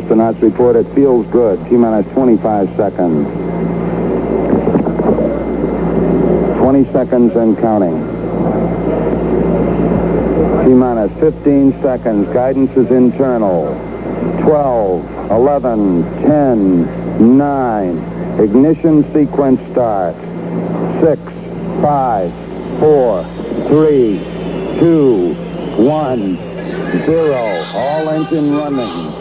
astronauts report it feels good. T-minus 25 seconds. 20 seconds and counting. T-minus 15 seconds. Guidance is internal. 12, 11, 10, 9. Ignition sequence starts. 6, 5, 4, 3, 2, 1, 0. All engine running.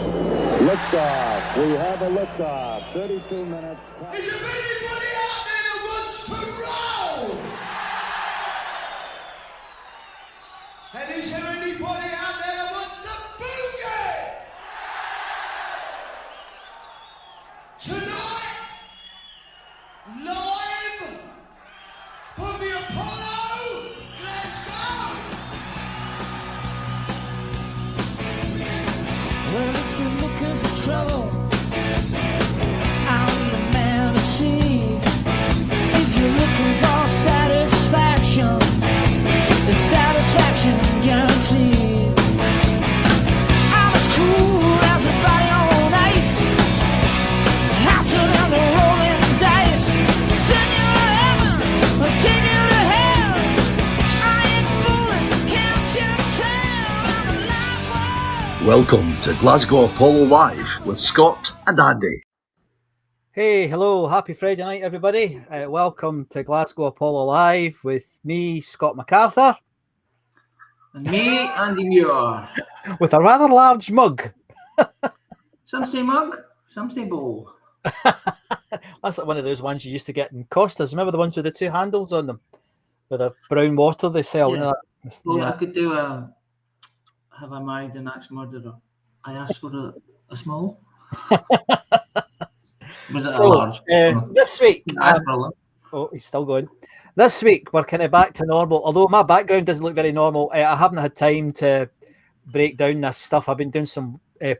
Liftoff. We have a liftoff. 32 minutes. Is there anybody out there that wants to roll? And is there anybody out there that wants to boogie? Tonight, live from the Apollo, Glasgow. Well, if you're looking for trouble, I'm the man to see. If you're looking for satisfaction, it's satisfaction guaranteed. I'm as cool as a body on ice. I'll turn down the rolling dice. Send you to heaven, I'll take you to hell. I ain't fooling, can't you tell? I'm a live one. Welcome to Glasgow Apollo Live with Scott and Andy. Hey, hello, happy Friday night, everybody. Welcome to Glasgow Apollo Live with me, Scott MacArthur, And me, Andy Muir. with a rather large mug. Some say mug, some say bowl. That's like one of those ones you used to get in Costas. Remember the ones with the two handles on them? With a brown water they sell. Yeah. You know, Well, I could do a Have I Married an Axe Murderer? I asked for a small. Was it a large? This week... Oh, he's still going. This week, we're kind of back to normal. Although my background doesn't look very normal, I haven't had time to break down this stuff. I've been doing some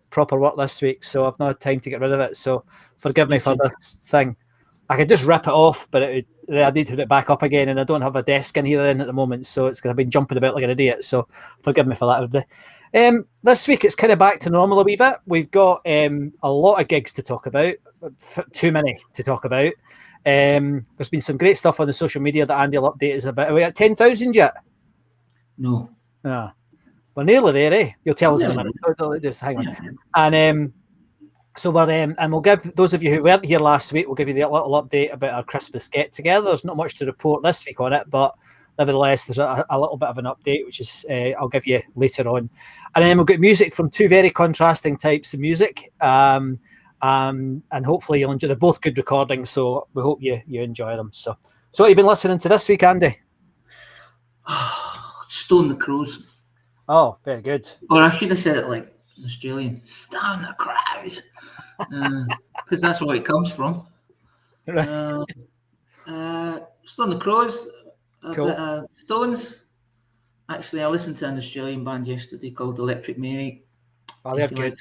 proper work this week, so I've not had time to get rid of it. So forgive me for this thing. I could just rip it off, but I need to put it back up again, and I don't have a desk in here at the moment, so it's because I've been jumping about like an idiot. So forgive me for that, everybody. This week, it's kind of back to normal a wee bit. We've got a lot of gigs to talk about, too many to talk about. There's been some great stuff on the social media that Andy will update us about. Are we at 10,000 yet? No. Ah, we're nearly there, eh? You'll tell us in a minute. Just hang on. Yeah. And so we're and we'll give those of you who weren't here last week, we'll give you the little update about our Christmas get together. There's not much to report this week on it, but nevertheless, there's a little bit of an update, which is I'll give you later on. And then we'll get music from two very contrasting types of music. And hopefully you'll enjoy. They're both good recordings, so we hope you enjoy them. So what have you been listening to this week, Andy? Stone the Crows. Oh, very good. Or I should have said it like an Australian. Stone the Crows. Because that's where it comes from. Stone the Crows. Cool. Bit of Stones. Actually, I listened to an Australian band yesterday called Electric Mary. Oh, they're good.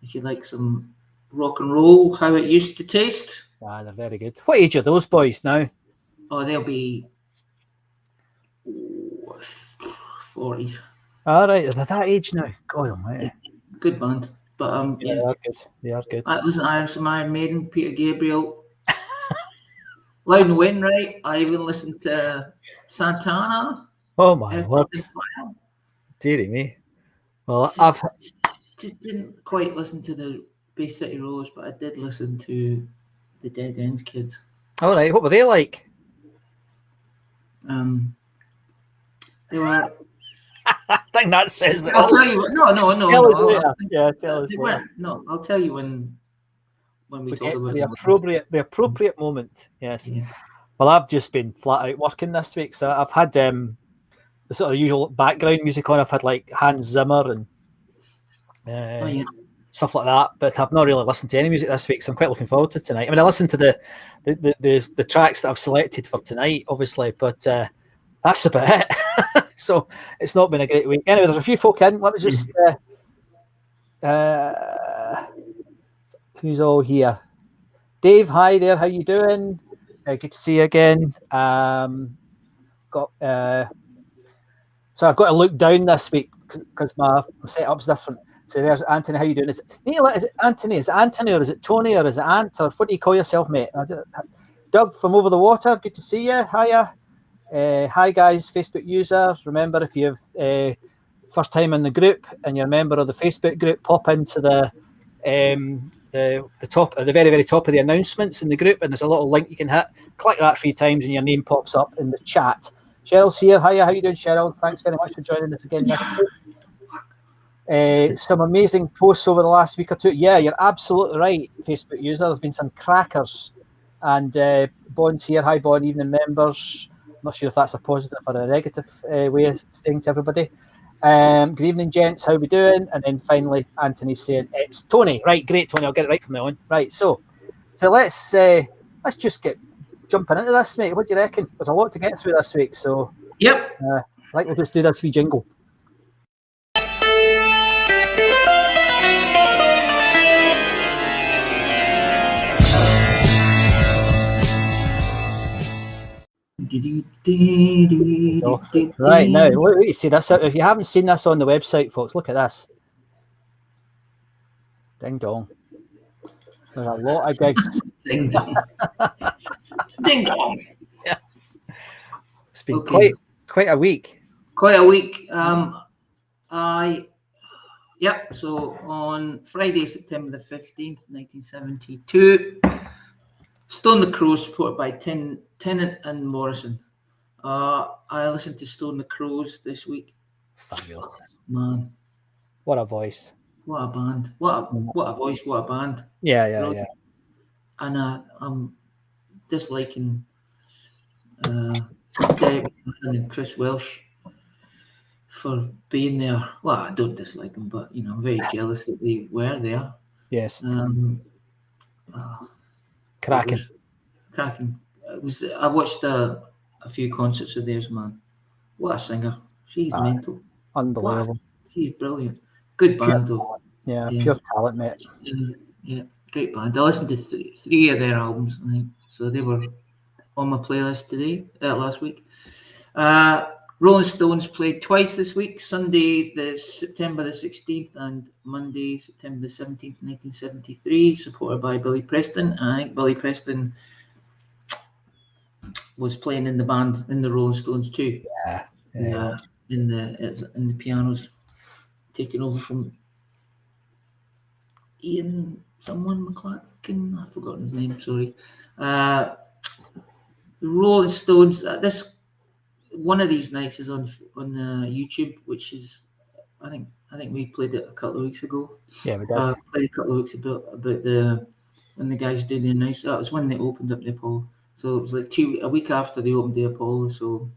If you like some rock and roll, how it used to taste. Ah, they're very good. What age are those boys now? Oh, they'll be 40s. All right, they're that age now. God almighty. Good band. But Yeah, they are good. They are good. I listen, I have some Iron Maiden, Peter Gabriel. Loud and Wind, right? I even listened to Santana. Oh my Earth, word. Wind & Fire. Dearie me. Well, I've Just didn't quite listen to the Bay City Rollers, but I did listen to the Dead End Kids. all right. What were they like? They were. I think that says it I'll all. tell you. No. Tell us later. Yeah, tell us They later. weren't. No, I'll tell you when we We talk get to about the appropriate moment. Yes. Yeah. Well, I've just been flat out working this week, so I've had the sort of usual background music on. I've had like Hans Zimmer and stuff like that, but I've not really listened to any music this week, so I'm quite looking forward to tonight. I mean, I listened to the tracks that I've selected for tonight, obviously, but that's about it. So it's not been a great week. Anyway, there's a few folk in. Let me just who's all here? Dave, hi there. How you doing? Good to see you again. So I've got to look down this week because my setup's different. So there's Anthony. How you doing? Is it Anthony? Is it Anthony or is it Tony or is it Ant or what do you call yourself, mate? Doug from over the water. Good to see you. Hiya. Hi guys, Facebook user. Remember, if you've first time in the group and you're a member of the Facebook group, pop into the top at the very, very top of the announcements in the group, and there's a little link you can hit. Click that 3 times and your name pops up in the chat. Cheryl's here. Hiya, how you doing, Cheryl? Thanks very much for joining us again this week. Some amazing posts over the last week or two. Yeah, you're absolutely right, Facebook user. There's been some crackers. And Bond's here. Hi, Bond, evening members. Not sure if that's a positive or a negative way of saying to everybody. Good evening, gents. How we doing? And then finally, Anthony's saying it's Tony. Right, great, Tony. I'll get it right from now on. Right, so let's just get jumping into this, mate. What do you reckon? There's a lot to get through this week, so Yep. We'll just do this wee jingle. Right now, wait, you see this. If you haven't seen this on the website, folks, look at this. Ding dong. There's a lot of gigs. Ding dong. Ding dong. Yeah. It's been quite a week. Quite a week. So on Friday, September the 15th, 1972, Stone the Crows, supported by Tennant and Morrison. I listened to Stone the Crows this week. Fabulous. Man. What a voice. What a band. What a voice, what a band. Yeah. And I'm disliking Derek and Chris Welsh for being there. Well, I don't dislike them, but I'm very jealous that they were there. Yes. Cracking. I watched a few concerts of theirs, man. What a singer. She's mental. Unbelievable. Wow. She's brilliant. Good band, though. Yeah, pure talent, mate. Yeah, great band. I listened to three of their albums, I think. So they were on my playlist last week. Rolling Stones played twice this week, Sunday, September the 16th, and Monday, September the 17th, 1973, supported by Billy Preston. I think Billy Preston was playing in the band in the Rolling Stones too. Yeah. In the pianos, taking over from Ian McClarkin. I've forgotten his name. Sorry. The Rolling Stones. One of these nights is on YouTube, which is I think we played it a couple of weeks ago. Yeah, we did. Played a couple of weeks about when the guys did the announcement. That was when they opened up the Apollo. So it was like a week after they opened the Apollo. So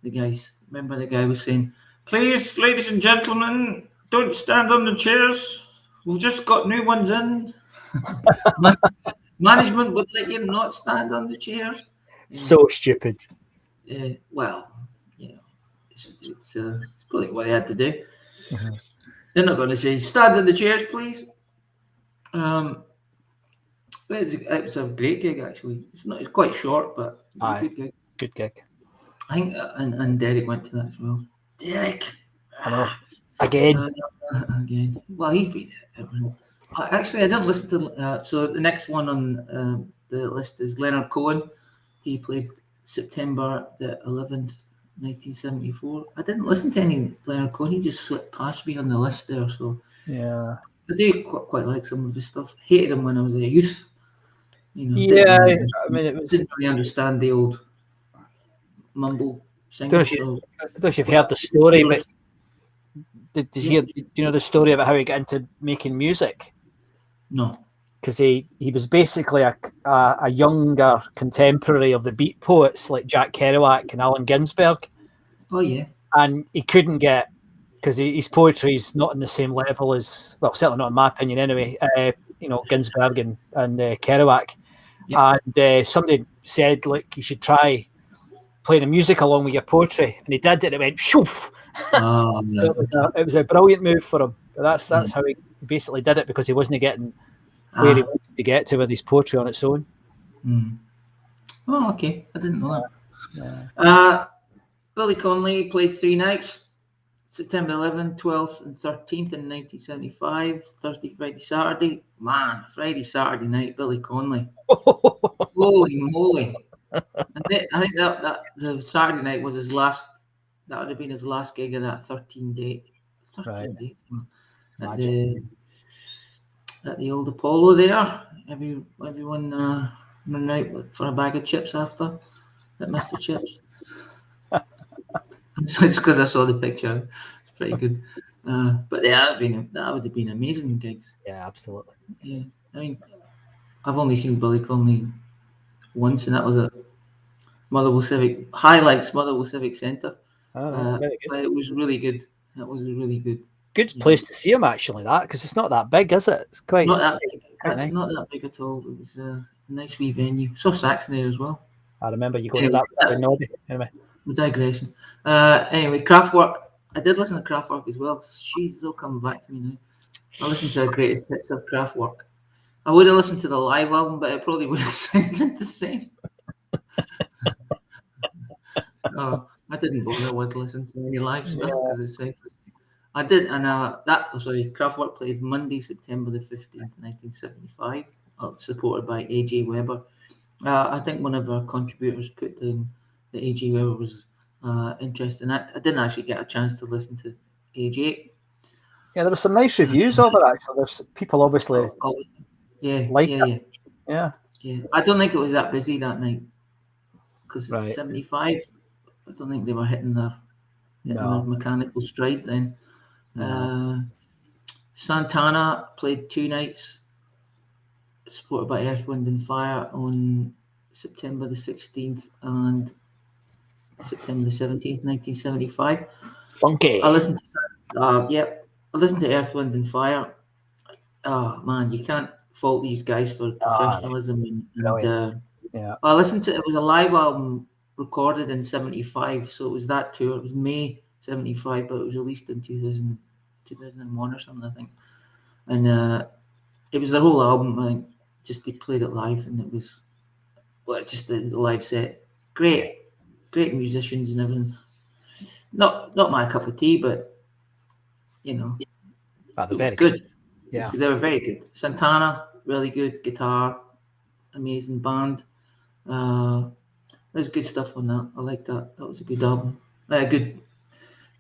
the guy was saying, "Please, ladies and gentlemen, don't stand on the chairs. We've just got new ones in. Management would let you not stand on the chairs." So stupid. It's probably what they had to do. Mm-hmm. They're not going to say, "Stand in the chairs, please." It was a great gig, actually. It's quite short, but a good gig. Good gig. I think, and Derek went to that as well. Derek, I know. Again. Well, he's been everyone. Actually, I didn't listen to. So the next one on the list is Leonard Cohen. He played September the 11th, 1974. I didn't listen to any Leonard Cohen. He just slipped past me on the list there. So yeah, I do quite like some of his stuff. Hated him when I was a youth. Didn't really understand the old mumble singing. I don't know if you've heard the story, but do you know the story about how he got into making music? No. Because he was basically a younger contemporary of the beat poets like Jack Kerouac and Allen Ginsberg. Oh, yeah. And he couldn't get, because his poetry is not on the same level as, well, certainly not in my opinion anyway, Ginsberg and Kerouac. Yeah. And somebody said, like, you should try playing the music along with your poetry. And he did it, and it went, shoof! Oh, no. So it was a brilliant move for him. But that's how he basically did it, because he wasn't getting where he wanted to get to with his poetry on its own. Oh, okay. I didn't know that. Yeah. Billy Connolly played 3 nights. September 11th, 12th, and 13th in 1975. Thursday, Friday, Saturday. Man, Friday, Saturday night, Billy Connolly. Holy moly! I think that the Saturday night was his last. That would have been his last gig of that 13 dates Right. at Imagine. the old Apollo there. Everyone running out for a bag of chips after at Mr. Chips. So it's because I saw the picture. It's pretty good. But yeah, that would have been amazing gigs. Yeah, absolutely. Yeah, I mean, I've only seen Billy Connolly once, and that was at Motherwell Civic Centre. All right, very good. But it was really good. That was really good. Good place to see him, actually, that, because it's not that big, is it? It's quite, Not it's that quite, big. quite It's nice. not that big at all. It was a nice wee venue. Saw Saxon there as well. I remember you going Anyway, to that with Noddy. Anyway, digression. Anyway, Kraftwerk. I did listen to Kraftwerk as well. She's still coming back to me now. I listened to the greatest hits of Kraftwerk. I would have listened to the live album, but it probably would have sounded the same. So I didn't bother with listening to any live stuff because it's senseless. I did, and Kraftwerk played Monday, September the 15th, 1975, supported by A.J. Weber. I think one of our contributors put down that A.J. Weber was interested in that. I didn't actually get a chance to listen to A.J. yeah, there were some nice reviews of it, actually. There's people obviously like it. Yeah. I don't think it was that busy that night because Right. 75. I don't think they were hitting their mechanical stride then. No. Santana played 2 nights, supported by Earth, Wind and Fire on September the 16th and September the 17th, 1975. Funky. I listened to Earth, Wind and Fire. Oh man, you can't fault these guys for professionalism and Yeah. I listened to it was a live album recorded in 75, so it was that tour. It was May 75, but it was released in 2001 or something, I think. And it was the whole album. I think just they played it live, and it was just the live set. Great musicians and everything. Not my cup of tea, but you know, it was good. Yeah, they were very good. Santana, really good guitar, amazing band. There's good stuff on that. I like that. That was a good album. Good.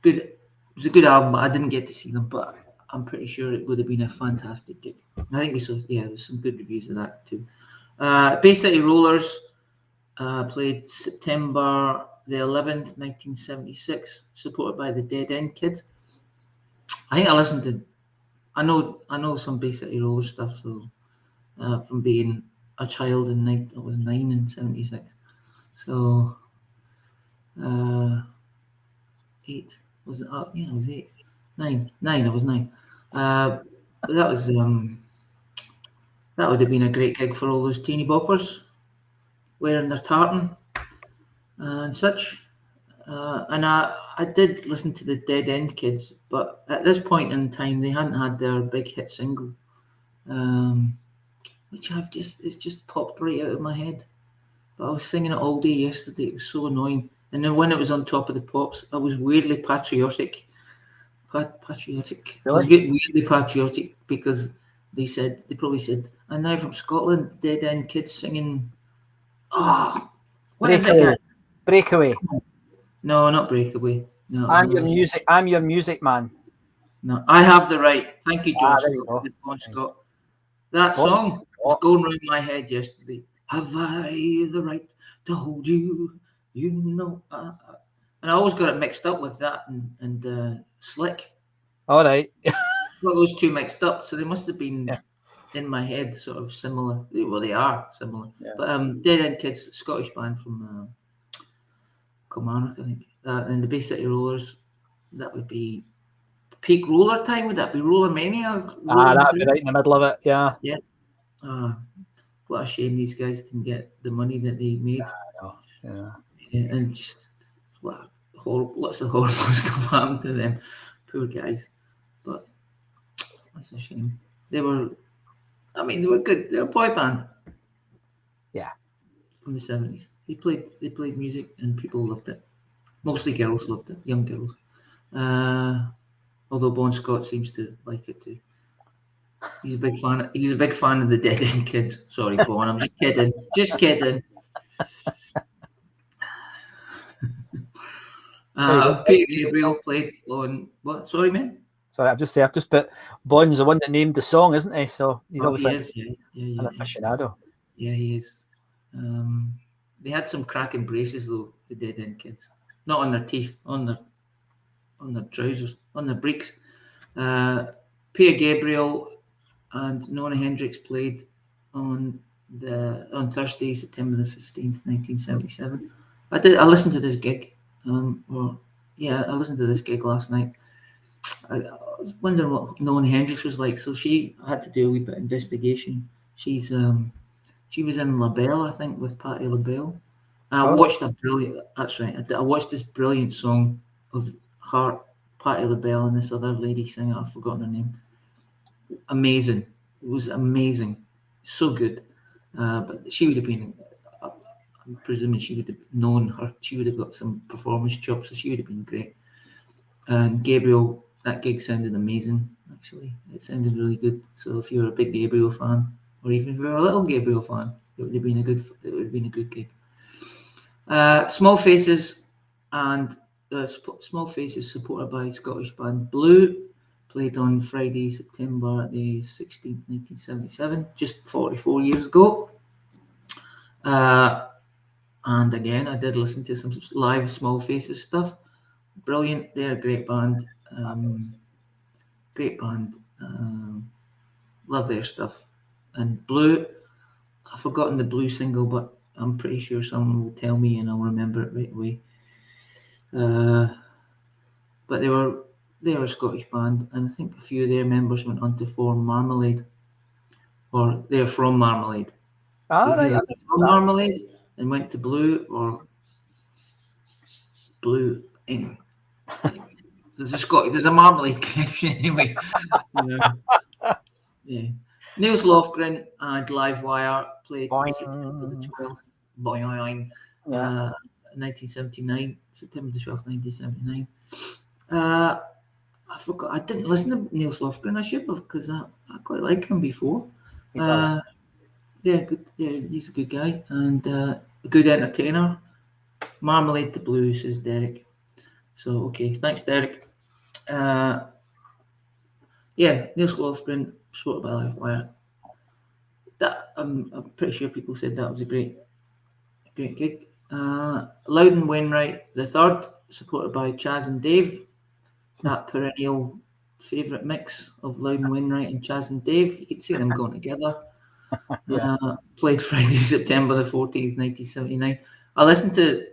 It was a good album. I didn't get to see them, but I'm pretty sure it would have been a fantastic gig. I think we saw. Yeah, there's some good reviews of that too. Bay City Rollers played September the 11th, 1976, supported by the Dead End Kids. I think I listened to. I know some Bay City Rollers stuff. So from being a child I was 9 in 76. So 8 was it? Yeah, I was 8. 9. I was 9. But that was that would have been a great gig for all those teeny boppers wearing their tartan and such. And I did listen to the Dead End Kids, but at this point in time they hadn't had their big hit single, which it's just popped right out of my head. But I was singing it all day yesterday. It was so annoying. And then when it was on Top of the Pops, I was weirdly patriotic. Patriotic. Really? I was weirdly patriotic because they probably said, "I'm now from Scotland." Dead End Kids singing. Oh, what is it? Breakaway. No, not Breakaway. No, I'm your music man. No, I Have the Right. Thank you, John there you Scott. go. John Scott. That song was going around my head yesterday. Have I the right to hold you? You know, and I always got it mixed up with that and Slick. All right. Got those two mixed up, so they must have been in my head sort of similar. Well, they are similar. Yeah. But Dead End Kids, Scottish band from Kilmarnock, I think. And the Bay City Rollers, that would be peak roller time. Would that be Roller Mania? That'd be right in the middle of it. Yeah. Yeah. What a shame these guys didn't get the money that they made. Yeah. And just lots of horrible stuff happened to them. Poor guys. But that's a shame. They were good. They were a boy band. Yeah. From the 70s. They played music and people loved it. Mostly girls loved it, young girls. Although Bon Scott seems to like it too. He's a big fan. He's a big fan of the Dead End Kids. Sorry, Bon. I'm just kidding. Just kidding. Peter Gabriel played on what? Sorry, man. Sorry, I've just put Bon's the one that named the song, isn't he? So he's He obviously is. Yeah. an aficionado. Yeah, he is. They had some cracking braces though. The Dead End Kids, not on their teeth, on their trousers, on their breeks. Peter Gabriel and Nona Hendrix played on Thursday, September the 15th, 1977. I listened to this gig. I listened to this gig last night. I was wondering what Nona Hendrix was like, so I had to do a wee bit of investigation. She was in La Belle, I think, with Patti LaBelle. I watched that's right. I watched this brilliant song of Heart, Patti LaBelle, and this other lady singing. I've forgotten her name. Amazing. It was amazing. So good. But she would have been, I'm presuming she would have known her. She would have got some performance chops, so she would have been great. Gabriel, that gig sounded amazing, actually. It sounded really good. So if you're a big Gabriel fan, or even if you're a little Gabriel fan, it would have been a good gig. Small Faces supported by Scottish band Blue played on Friday, September the 16th, 1977, just 44 years ago. And again, I did listen to some live Small Faces stuff. Brilliant. They're a great band. Love their stuff. And Blue, I've forgotten the Blue single, but I'm pretty sure someone will tell me and I'll remember it right away. But they were a Scottish band, and I think a few of their members went on to form Marmalade, or they're from Marmalade. They're from Marmalade and went to Blue, or Blue. Anyway, there's a Marmalade connection anyway. Yeah. Niels Lofgren and Livewire played September the 12th, 1979, September the 12th, 1979. I forgot. I didn't listen to Niels Lofgren. I should have, because I quite like him before. Good. Yeah, he's a good guy and a good entertainer. Marmalade the Blue, says Derek. So okay, thanks, Derek. Niels Lofgren, supported by Livewire. That I'm pretty sure people said that was a great gig. Loudon Wainwright the Third, supported by Chaz and Dave. That perennial favourite mix of Loudon Wainwright and Chaz and Dave. You can see them going together. Played Friday, September the 14th, 1979. I listened to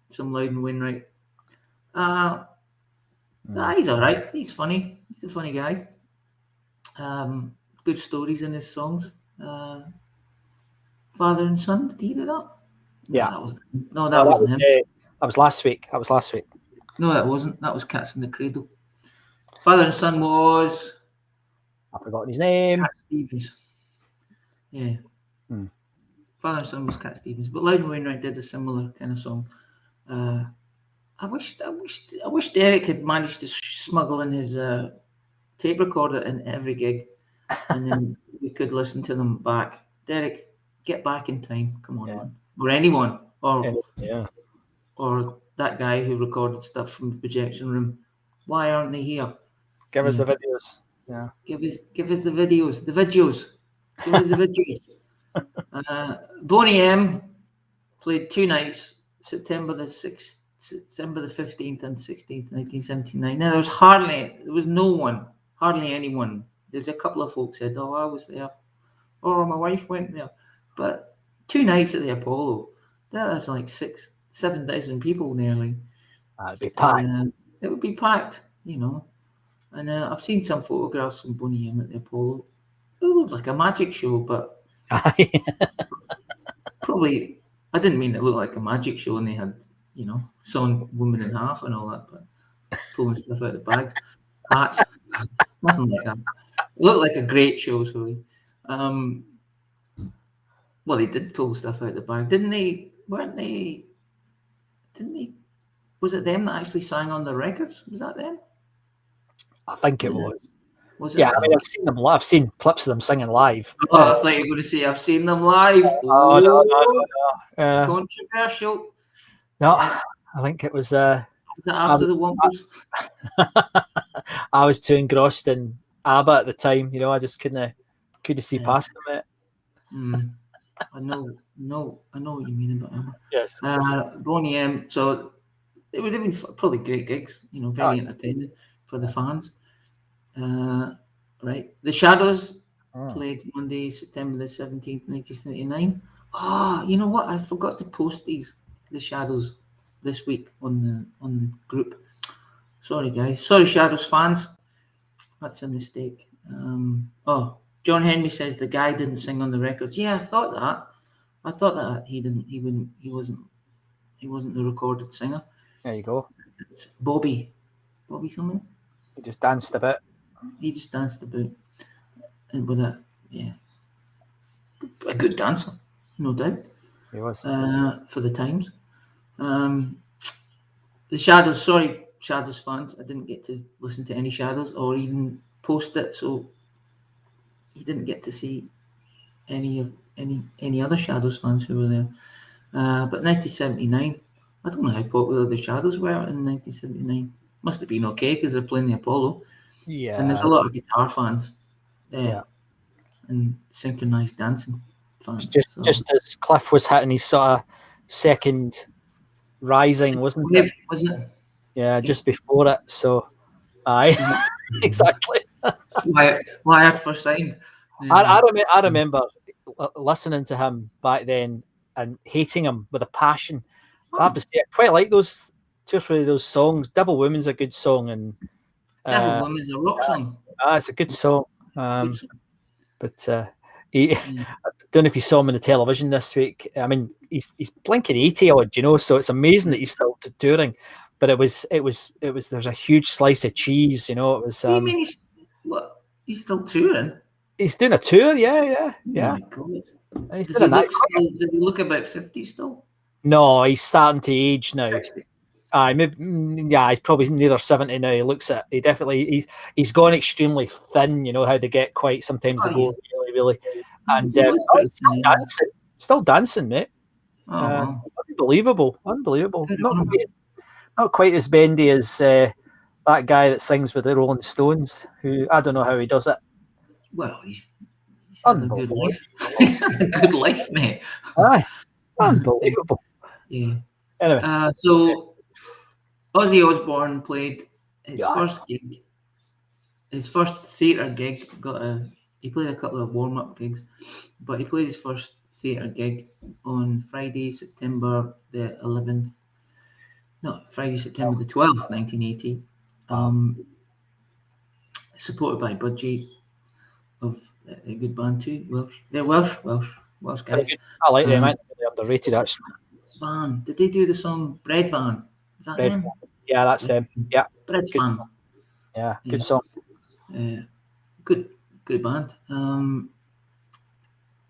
some Loudon Wainwright. He's all right. He's funny. He's a funny guy. Good stories in his songs. Father and Son, did he do that? Yeah. That wasn't him. That was last week. No, that wasn't. That was Cats in the Cradle. Father and Son was... I've forgotten his name. Cat Stevens. Yeah. Father and Son was Cat Stevens. But Loudon Wainwright did a similar kind of song. I wish Derek had managed to smuggle in his tape recorder in every gig, and then we could listen to them back. Derek, get back in time. Come on, man. Or anyone. Or that guy who recorded stuff from the projection room. Why aren't they here? Give us the videos. Yeah. Give us the videos. The videos. Give us the videos. Boney M played 2 nights, September the 15th and 16th, 1979. Now there was no one, hardly anyone. There's a couple of folks said, "Oh, I was there," or "My wife went there," but 2 nights at the Apollo, that's like 7,000 people nearly. That'd be packed. It would be packed, And I've seen some photographs from Boney M at the Apollo. It looked like a magic show, but probably I didn't mean it looked like a magic show, and they had, sawing women in half and all that, but pulling stuff out of the bags, hats, nothing like that. It looked like a great show, sorry. Well, they did pull stuff out of the bag, didn't they? Didn't they Was it them that actually sang on the records? Was that them? I think it was. Was it? Yeah, I mean, I've seen them live. I've seen clips of them singing live. Oh, I thought you were going to say I've seen them live. Oh, no. Controversial. No, Yeah. I think it was. Was it after the Wumpers? I was too engrossed in ABBA at the time. You know, I just couldn't see past them. I know what you mean about ABBA. Yes. Boney M. So they would have been probably great gigs. You know, very entertaining for the fans. Right. The Shadows played Monday, September the 17th, 1979. Oh, you know what? I forgot to post the Shadows this week on the group. Sorry, guys. Sorry, Shadows fans. That's a mistake. John Henry says the guy didn't sing on the records. Yeah, I thought that he wasn't the recorded singer. There you go. It's Bobby something. He just danced a bit. He just danced a bit, and with that, yeah, a good dancer, no doubt. He was for the times. The Shadows. Sorry, Shadows fans. I didn't get to listen to any Shadows or even post it, so you didn't get to see any other Shadows fans who were there. But 1979, I don't know how popular the Shadows were in 1979. Must have been okay because they're playing the Apollo. Yeah. And there's a lot of guitar fans there. Yeah. And synchronized dancing fans. Just as Cliff was hitting his sort of second rising, wasn't it? Was it? Yeah, just before it. So, aye, exactly. Why at first signed? I remember listening to him back then and hating him with a passion. I have to say, I quite like those two or three of those songs. Devil Woman's a good song, and Devil Woman's a rock song. It's a good song. But I don't know if you saw him on the television this week. I mean, he's blinking 80 odd, you know, so it's amazing that he's still touring. But it was there's a huge slice of cheese, you know. It was. What do you mean he's still touring? He's doing a tour, yeah. Oh my God. He's Does he look about 50 still? No, he's starting to age now. 60. He's probably nearer 70 now. He looks at he's gone extremely thin. You know how they get quite sometimes they go really, and still dancing, mate. Unbelievable. Not quite as bendy as that guy that sings with the Rolling Stones, who I don't know how he does it. Well, he's had a good life. A good life, mate. Aye, unbelievable. Yeah. Anyway, so Ozzy Osbourne played his first gig, his first theatre gig. He played a couple of warm-up gigs, but he played his first theatre gig on Friday, September the 11th. No, Friday, September the 12th, 1980. Supported by Budgie of a good band too. They're Welsh guys. I like them. They're underrated, actually. Van. Did they do the song Bread Van? Is that them? Yeah, that's them. Yeah. Bread Van. Yeah, good song. Good band.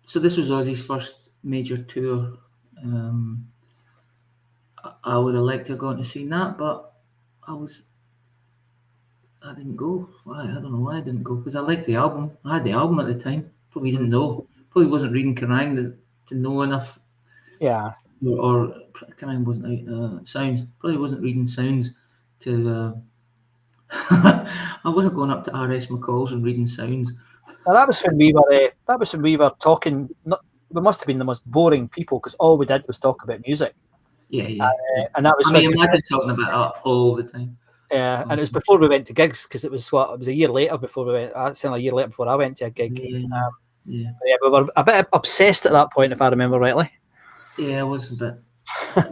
So this was Ozzy's first major tour. I would have liked to have gone to see that, but I didn't go. Why? I don't know why I didn't go, because I liked the album. I had the album at the time. Probably didn't know. Probably wasn't reading Kerrang to know enough. Yeah. Or Kerrang wasn't out. Sounds. Probably wasn't reading Sounds to. I wasn't going up to R.S. McCall's and reading Sounds. Well, that was when we were talking. We must have been the most boring people because all we did was talk about music. Yeah. And that was. Imagine talking about it all the time. Yeah, and it was before we went to gigs because it was a year later before we went. It's a year later before I went to a gig. We were a bit obsessed at that point, if I remember rightly. Yeah, I was a bit.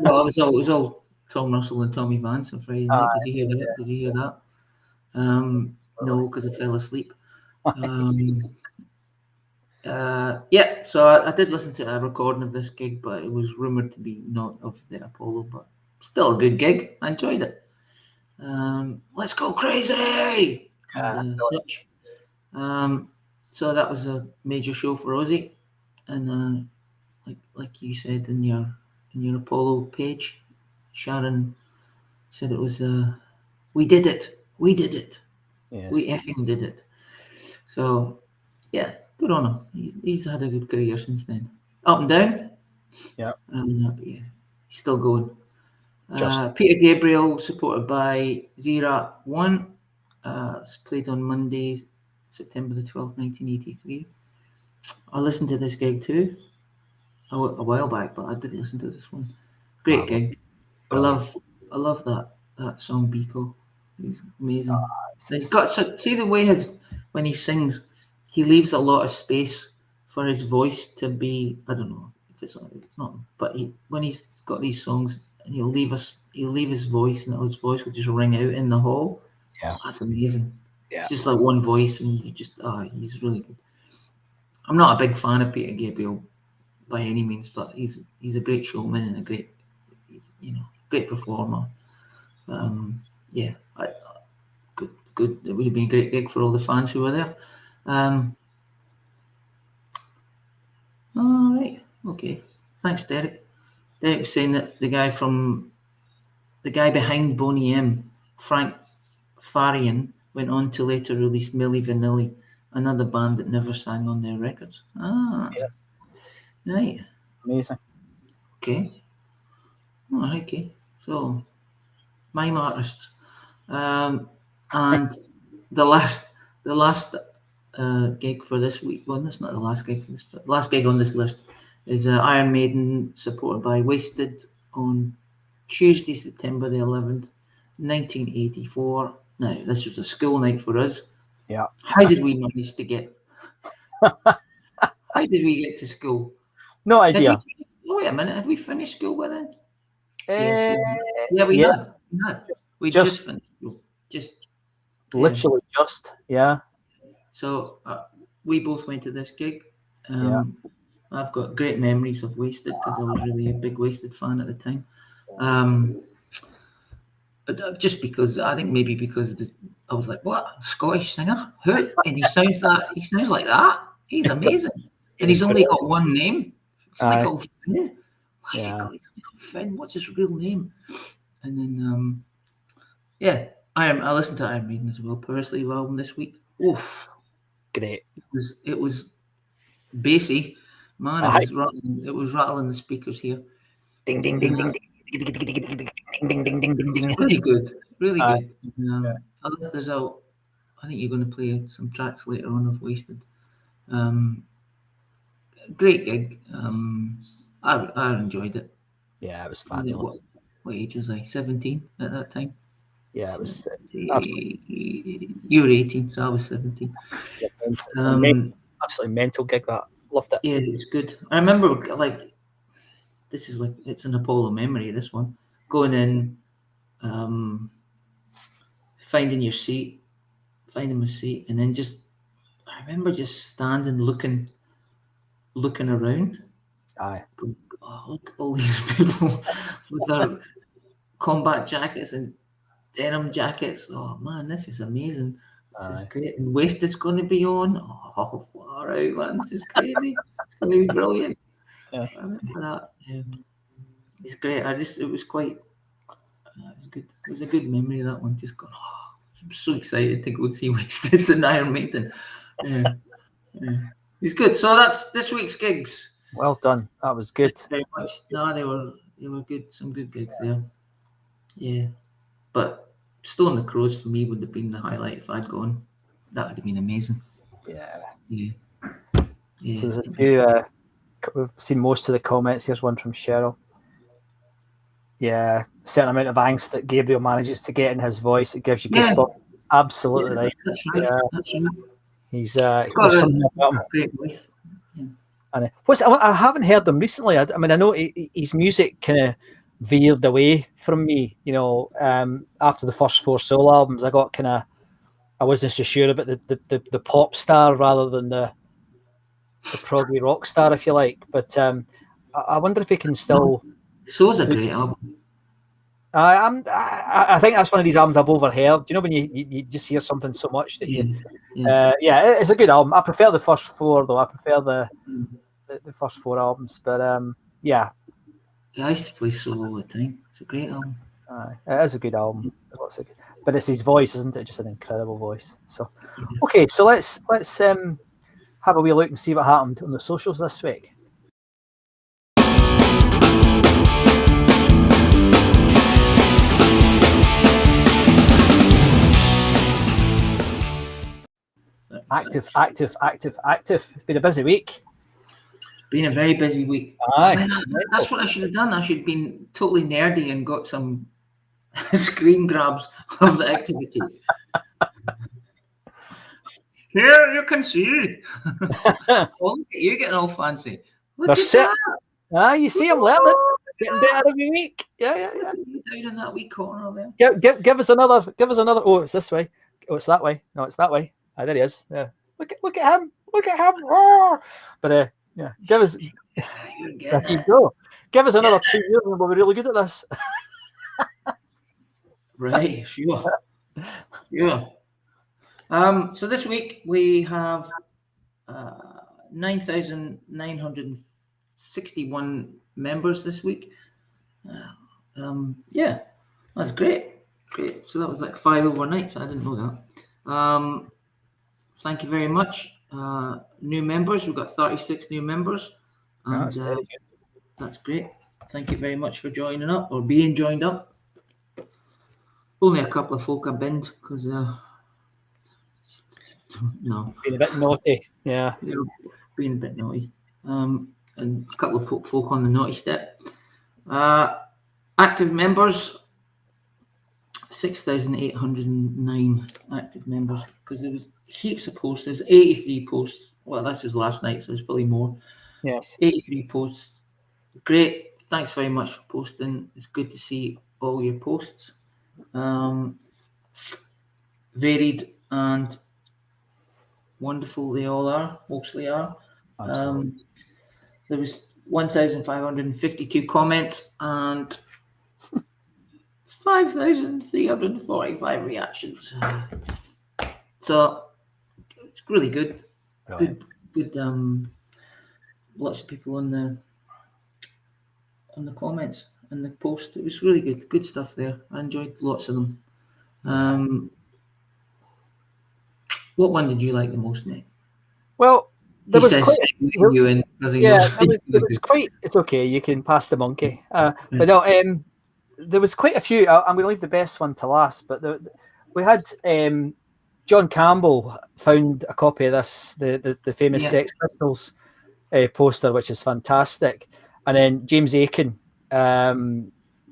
Well, it was all Tom Russell and Tommy Vance on Friday night. Did you hear that? Did you hear that? No, because I fell asleep. So I did listen to a recording of this gig, but it was rumoured to be not of the Apollo, but still a good gig. I enjoyed it. Let's go crazy! Such. So that was a major show for Ozzy, and like you said in your Apollo page, Sharon said it was we did it. We did it. Yes. We effing did it. So, yeah, good on him. He's had a good career since then. Up and down. Yeah. But yeah, he's still going. Just Peter Gabriel, supported by Zira 1. It's played on Monday, September the 12th, 1983. I listened to this gig too a while back, but I didn't listen to this one. Great gig. I love that song Biko. He's amazing. He's got see the way when he sings, he leaves a lot of space for his voice to be. I don't know if it's not, but when he's got these songs and he'll leave his voice and his voice will just ring out in the hall. Yeah, that's amazing. Yeah, it's just like one voice and you just he's really good. I'm not a big fan of Peter Gabriel by any means, but he's a great showman and a great performer. Yeah, good. It would have been a great gig for all the fans who were there. All right, okay. Thanks, Derek. Derek was saying that the guy behind Boney M, Frank Farian, went on to later release Milli Vanilli, another band that never sang on their records. Right. Amazing. Okay. All right, okay. So, mime artists. And the last gig for this week, well, that's not the last gig for this, but the last gig on this list is Iron Maiden, supported by Wasted, on Tuesday, September the 11th, 1984. Now, this was a school night for us. Yeah. How did we manage to get? How did we get to school? No idea. Wait a minute. Had we finished school by then? Yeah, we had. We Just finished school. Literally just. Yeah. So we both went to this gig. I've got great memories of Wasted because I was really a big Wasted fan at the time. Just because I think maybe because I was like, what, a Scottish singer? Who? And he sounds like that. He's amazing. And he's only got one name. It's like called Finn. Why is he called Finn? What's his real name? And then I listened to Iron Maiden as well. Power Slave album this week. Oof. Great. It was bassy. Man, it was rattling the speakers here. Ding ding ding ding ding ding ding ding ding ding ding. Really good. Really good. I think you're going to play some tracks later on of Wasted. Great gig. I enjoyed it. Yeah, it was fabulous. What age was I? 17 at that time? Yeah, it was. You were 18, so I was 17. Absolutely mental gig. That loved it. Yeah, it's good. I remember it's an Apollo memory. This one, going in, finding my seat, and then I remember just standing looking around. Aye. Going, oh, look at all these people with their combat jackets and denim jackets. Oh man, this is amazing. This is great. And Wasted's going to be on. Oh, far out, man. This is crazy. It's going to be brilliant. Yeah. I remember that. It's great. It was quite. It was good. It was a good memory, that one. Just going, I'm so excited to go see Wasted and Iron Maiden. Yeah. It's good. So that's this week's gigs. Well done. That was good. Very much. No, they were good. Some good gigs there. Yeah, but Stone the Crows for me would have been the highlight if I'd gone. That would have been amazing. Yeah. So there's a few. We've seen most of the comments. Here's one from Cheryl. Yeah, certain amount of angst that Gabriel manages to get in his voice, it gives you goosebumps. Absolutely right. That's right. Yeah. That's right. He's got something about him. Great voice. And I haven't heard him recently. I mean, I know his music kind of veered away from me. You know, after the first 4 solo albums, I wasn't so sure about the pop star rather than the proggy rock star, if you like. But I wonder if he can still. So's a great album. I think that's one of these albums I've overheard. You know, when you just hear something so much that it's a good album. I prefer the first 4 though. I prefer the first 4 albums. But yeah. I used to play solo all the time. It's a great album. It is a good album. But it's his voice, isn't it? Just an incredible voice. So, okay, so let's have a wee look and see what happened on the socials this week. Active. It's been a busy week. Been a very busy week. Aye. That's what I should have done. I should have been totally nerdy and got some screen grabs of the activity. Here you can see. Oh, look at you getting all fancy. Look at that. You see, I'm learning. Getting better every week. Yeah. Down in that wee corner there. Give us another. Oh, it's this way. Oh, it's that way. No, it's that way. There he is. Yeah. Look at him. Roar. But yeah, give us. There you go. Give us another 2 years and we'll be really good at this. Right. Sure. So this week we have 9,961 members this week. Yeah, that's great. So that was like 5 overnights. I didn't know that. Thank you very much. New members. We've got 36 new members. And that's great. Thank you very much for joining up or being joined up. Only a couple of folk I binned because no. Being a bit naughty. Yeah. Being a bit naughty. And a couple of folk on the naughty step. Active members, 6,809 active members because there was heaps of posts. There's 83 posts. Well, this was last night, so there's probably more. Yes. 83 posts. Great. Thanks very much for posting. It's good to see all your posts. Varied and wonderful they all are, mostly are. There was 1,552 comments and 5,345 reactions. So it's really good. Brilliant. Good. Lots of people on the comments and the post. It was really good stuff there. I enjoyed lots of them. What one did you like the most, mate? Well, there was quite. It's okay. You can pass the monkey. But no, there was quite a few. I'm going to leave the best one to last. But we had John Campbell found a copy of this, the famous Sex Pistols poster, which is fantastic. And then James Aiken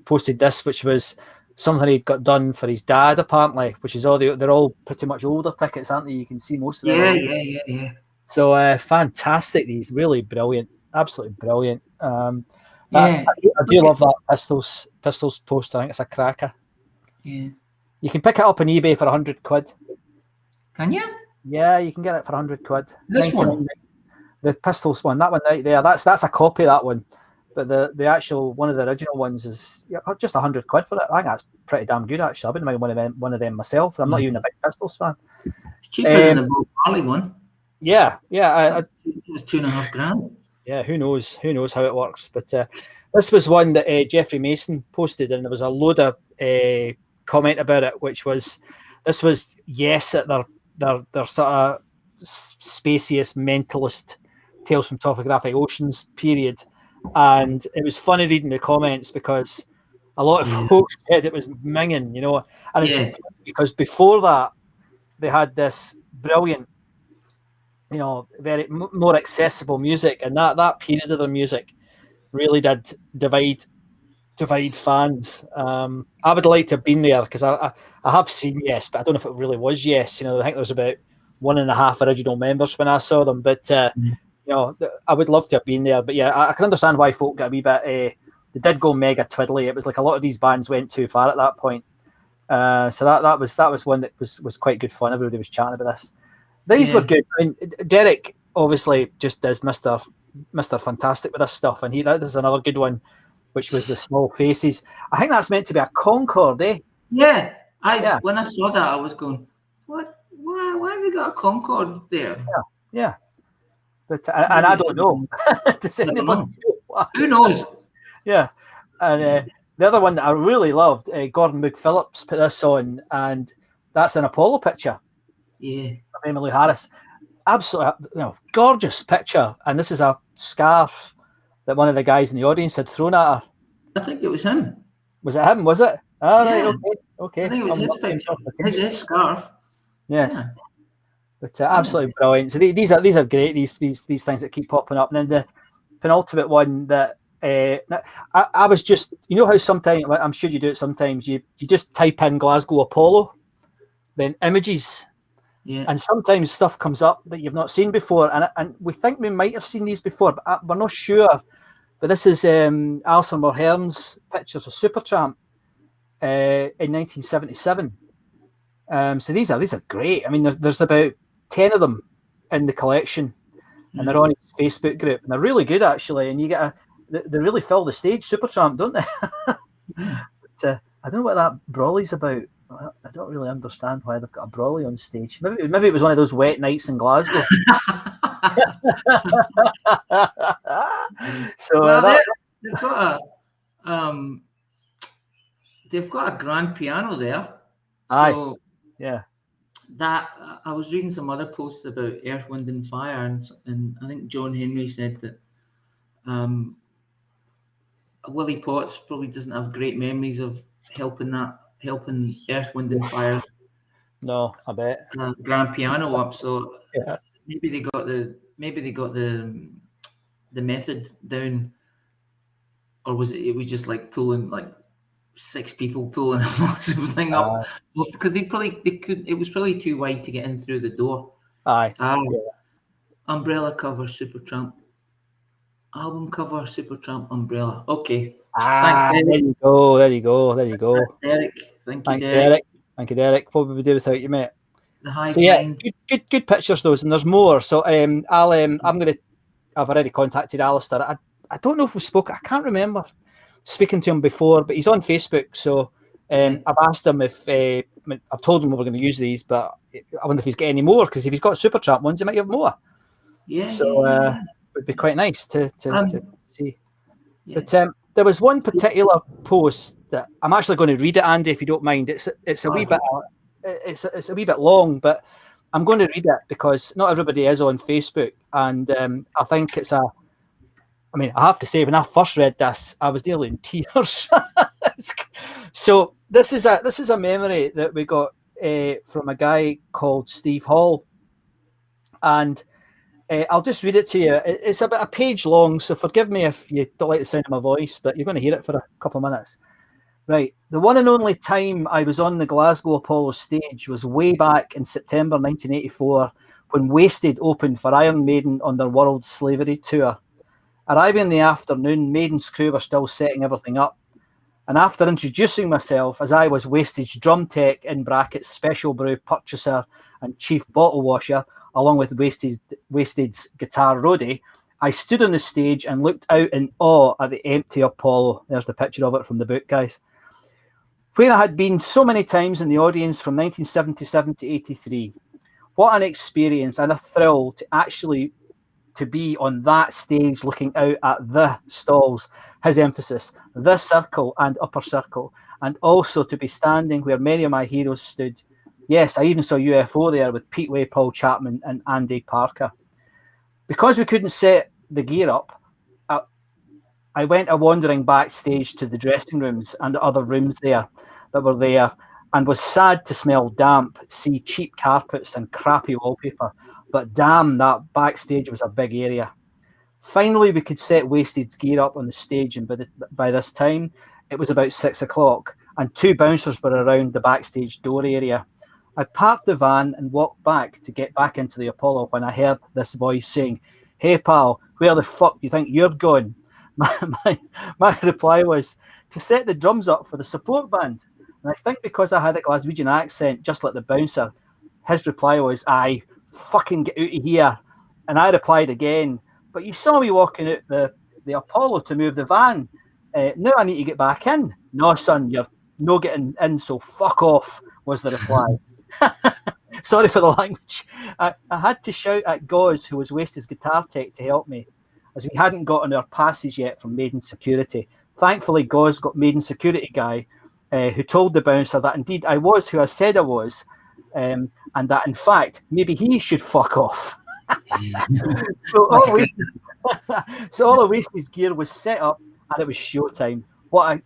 posted this, which was something he'd got done for his dad, apparently, which is they're all pretty much older tickets, aren't they? You can see most of them. Yeah. So fantastic, these really brilliant, absolutely brilliant. I do love that Pistols poster. I think it's a cracker. Yeah. You can pick it up on eBay for £100. Can you? Yeah, you can get it for £100. This one? The Pistols one, that one right there. That's a copy of that one. But the actual one of the original ones is just £100 for it. I think that's pretty damn good actually. I wouldn't mind one of them myself. I'm not even a big Pistols fan. It's cheaper than the Bob Marley one. Yeah. It was $2,500. Yeah, who knows how it works. But this was one that Jeffrey Mason posted, and there was a load of comment about it, which was this was at their sort of spacious mentalist Tales from Topographic Oceans period. And it was funny reading the comments because a lot of folks said it was minging, and it's funny because before that they had this brilliant, very more accessible music, and that period of their music really did divide fans. I would like to have been there because I have seen Yes, but I don't know if it really was Yes. I think there was about 1.5 original members when I saw them, but I would love to have been there. But yeah, I can understand why folk got a wee bit. They did go mega twiddly. It was like a lot of these bands went too far at that point. So that was one that was quite good fun. Everybody was chatting about this. These were good. I mean, Derek obviously just does Mr. Fantastic with this stuff, and that is another good one, which was the Small Faces. I think that's meant to be a Concorde, eh? Yeah. When I saw that, I was going, what? Why have they got a Concorde there? Yeah. But I don't know. Does anybody know? Who knows? Yeah. And the other one that I really loved, Gordon Moog Phillips put this on, and that's an Apollo picture. Yeah. Of Emily Harris. Absolutely, gorgeous picture. And this is a scarf that one of the guys in the audience had thrown at her. I think it was him. Was it him? Was it? All right. Yeah. Okay. I think it was his picture. His scarf. Yes. Yeah. But absolutely brilliant. So these are great. These things that keep popping up. And then the penultimate one that I was just, how sometimes, I'm sure you do it sometimes, you just type in Glasgow Apollo, then images. Yeah. And sometimes stuff comes up that you've not seen before, and we think we might have seen these before, but we're not sure. But this is Arthur Mulhern's pictures of Supertramp in 1977. So these are great. I mean, there's about 10 of them in the collection, and they're on his Facebook group, and they're really good actually. And you get they really fill the stage, Supertramp, don't they? But I don't know what that brawley's about. I don't really understand why they've got a brawley on stage. Maybe it was one of those wet nights in Glasgow. So they've got a grand piano there. Aye. So yeah. That I was reading some other posts about Earth, Wind and Fire, and I think John Henry said that Willie Potts probably doesn't have great memories of helping Earth, Wind and Fire. No, I bet. Grand piano up. So yeah. maybe they got the method down, or was it was just like pulling like 6 people pulling a massive thing up, because they could. It was probably too wide to get in through the door. Aye. Yeah. Umbrella cover Supertramp. Album cover Supertramp umbrella. Okay. Thanks, Derek. There you go. Thanks, Derek. Thank you, Derek. What would we do without you, mate? The high good pictures those, and there's more. So I've already contacted Alistair. I don't know if we spoke. I can't remember speaking to him before, but he's on Facebook. So I've asked him if I've told him we were going to use these, but I wonder if he's got any more, because if he's got Supertramp ones, he might have more. Yeah. So it would be quite nice to see. Yeah. But there was one particular post that I'm actually going to read it, Andy, if you don't mind. It's a wee bit it's a wee bit long, but I'm going to read it because not everybody is on Facebook, and I think it's a. I mean, I have to say, when I first read this, I was nearly in tears. So this is a memory that we got from a guy called Steve Hall, and I'll just read it to you. It's about a page long, so forgive me if you don't like the sound of my voice, but you're going to hear it for a couple of minutes. Right. The one and only time I was on the Glasgow Apollo stage was way back in September 1984, when Wasted opened for Iron Maiden on their World Slavery Tour. Arriving in the afternoon, Maiden's crew were still setting everything up. And after introducing myself as I was Wasted's drum tech in brackets, special brew purchaser and chief bottle washer, along with Wasted's guitar roadie, I stood on the stage and looked out in awe at the empty Apollo. There's the picture of it from the book, guys. Where I had been so many times in the audience from 1977 to 83. What an experience and a thrill to be on that stage looking out at the stalls, his emphasis, the circle and upper circle, and also to be standing where many of my heroes stood. Yes, I even saw UFO there with Pete Way, Paul Chapman and Andy Parker. Because we couldn't set the gear up, I went wandering backstage to the dressing rooms and other rooms that were there, and was sad to smell damp, see cheap carpets and crappy wallpaper. But damn, that backstage was a big area. Finally, we could set Wasted's gear up on the stage, and by this time, it was about 6 o'clock, and 2 bouncers were around the backstage door area. I parked the van and walked back to get back into the Apollo when I heard this voice saying, "Hey, pal, where the fuck do you think you're going?" My reply was, "To set the drums up for the support band." And I think because I had a Glaswegian accent, just like the bouncer, his reply was, "Aye, fucking get out of here." And I replied again, "But you saw me walking out the Apollo to move the van. Now I need to get back in." "No, son, you're no getting in, so fuck off," was the reply. Sorry for the language. I had to shout at Gauze, who was Wasted's guitar tech, to help me, as we hadn't gotten our passage yet from Maiden security. Thankfully, Goz got maiden security guy who told the bouncer that indeed I was who I said I was, and that in fact maybe he should fuck off. so That's all great. so all of Wasted gear was set up, and it was showtime. What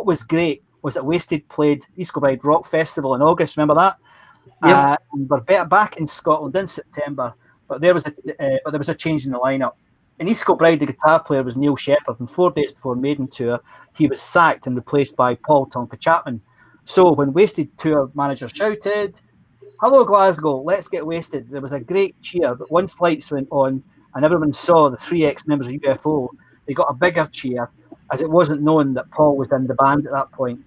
was great was that Wasted played East Kilbride Rock Festival in August. Remember that? Yep. And we're back in Scotland in September, but there was a change in the lineup. In East Kilbride, the guitar player was Neil Shepherd, and 4 days before Maiden tour, he was sacked and replaced by Paul Tonka Chapman. So when Wasted tour manager shouted, "Hello Glasgow, let's get wasted," there was a great cheer, but once lights went on and everyone saw the 3 ex-members of UFO, they got a bigger cheer, as it wasn't known that Paul was in the band at that point.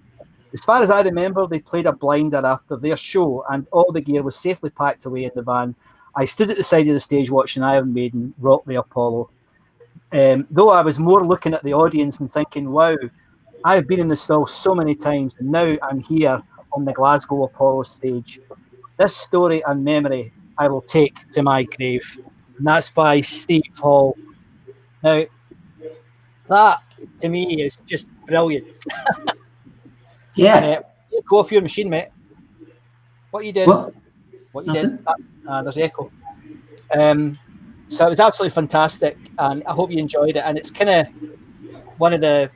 As far as I remember, they played a blinder after their show, and all the gear was safely packed away in the van. I stood at the side of the stage watching Iron Maiden rock the Apollo. Though I was more looking at the audience and thinking, wow, I've been in the stall so many times, and now I'm here on the Glasgow Apollo stage. This story and memory I will take to my grave. And that's by Steve Hall. Now, that to me is just brilliant. Yeah. And, go off your machine, mate. What you did? What you Nothing. did? There's echo. So it was absolutely fantastic, and I hope you enjoyed it. And it's kind of one of the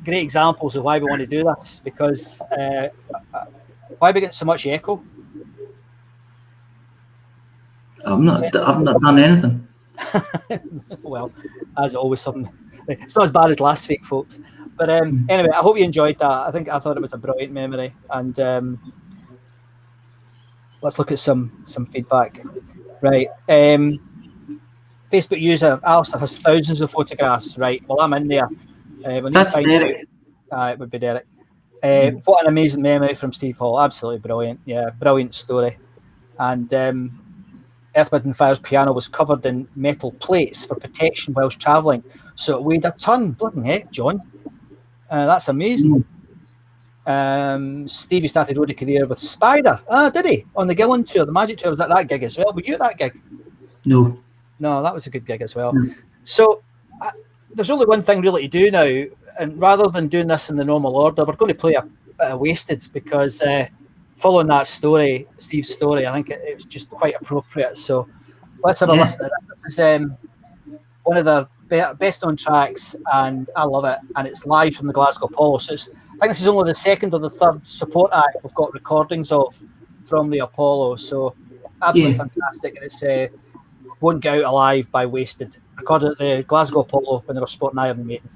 great examples of why we want to do this, because why we get so much echo? I've not done anything. Well, as always, something. It's not as bad as last week, folks. But anyway, I hope you enjoyed that. I thought it was a brilliant memory, and let's look at some feedback. Right. Facebook user Alistair has thousands of photographs. Right. Well, I'm in there. That's Derek. It would be Derek. What an amazing memory from Steve Hall. Absolutely brilliant. Yeah, brilliant story. And Earth, Wind and Fire's piano was covered in metal plates for protection whilst travelling. So it weighed a ton. Bloody heck, John. That's amazing. Stevie started roadie career with Spider. Did he? On the Gillen tour, the Magic tour. Was at that gig as well? Were you at that gig? No. No, that was a good gig as well. So there's only one thing really to do now, and rather than doing this in the normal order, we're going to play a bit of Wasted, because following that story, Steve's story, I think it was just quite appropriate. So let's have a listen to that. This is one of the best known tracks, and I love it, and it's live from the Glasgow Apollo. So I think this is only the second or the third support act we've got recordings of from the Apollo. So absolutely fantastic, and it's Won't Get Out Alive by Wasted, recorded at the Glasgow Apollo when they were sporting Iron Maiden.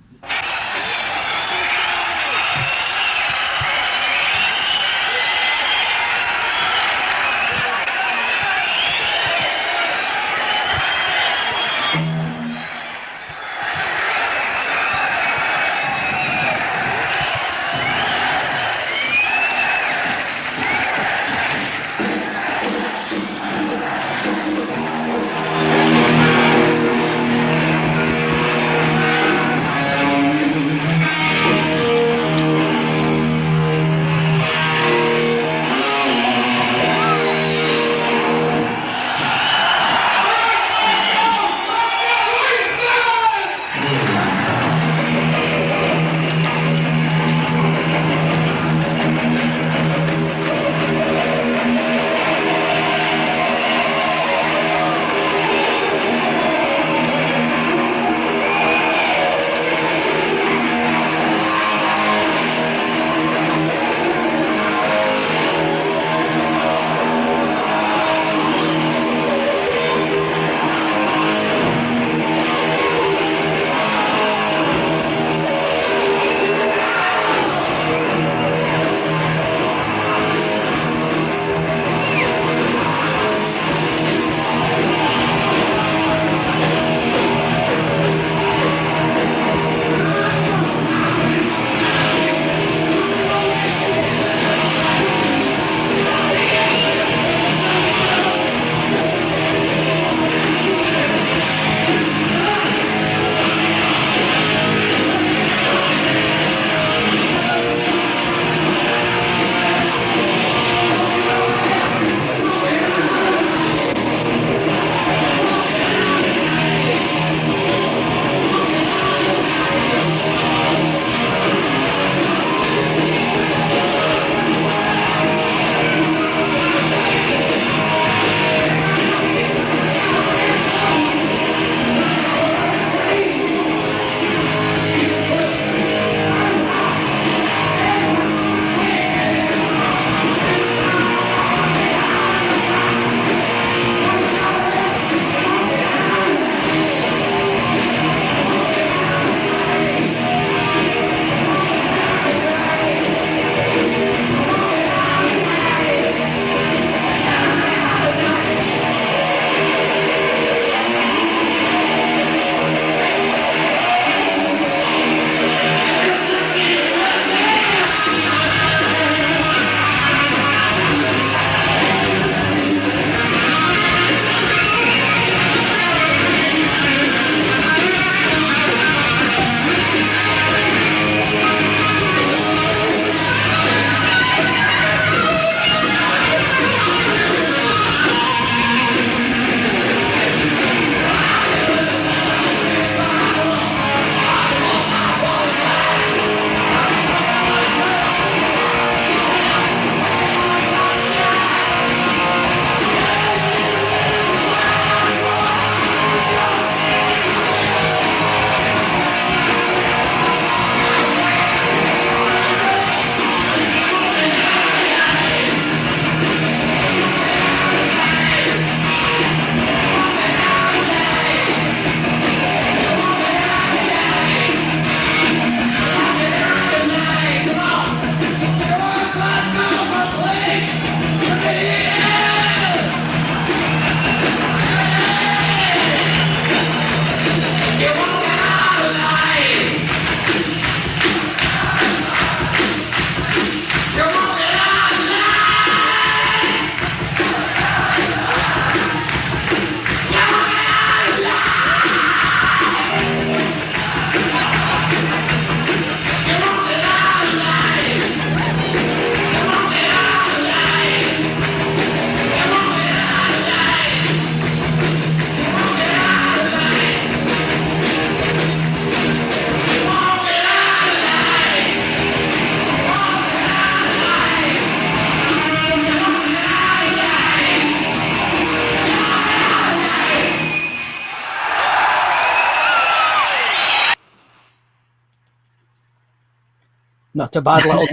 Not a bad little.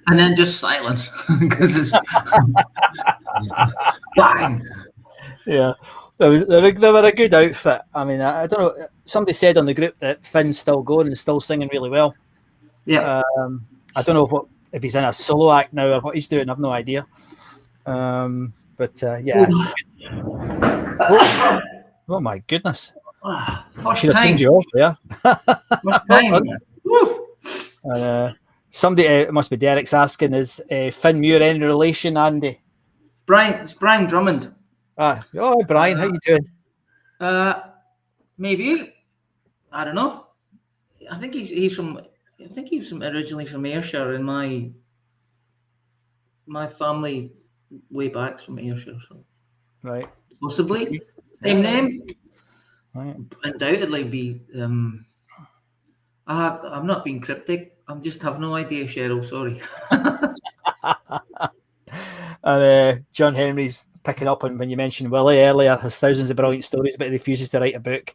And then just silence because it's bang. Yeah, they were a good outfit. I mean, I don't know. Somebody said on the group that Finn's still going and still singing really well. Yeah. I don't know if he's in a solo act now or what he's doing. I've no idea. But yeah. Oh my goodness! First Should have time. turned you off there. First time. Somebody, it must be Derek's asking, is Finn Muir any relation, Andy? It's Brian Drummond. Oh, Brian, how you doing? Maybe. I don't know. I think he's from. I think he was originally from Ayrshire, and my family way back from Ayrshire, so Right. possibly same name. Right. Undoubtedly be. I've not been cryptic. I just have no idea, Cheryl. Sorry. And John Henry's picking up on when you mentioned Willie earlier. Has thousands of brilliant stories, but he refuses to write a book.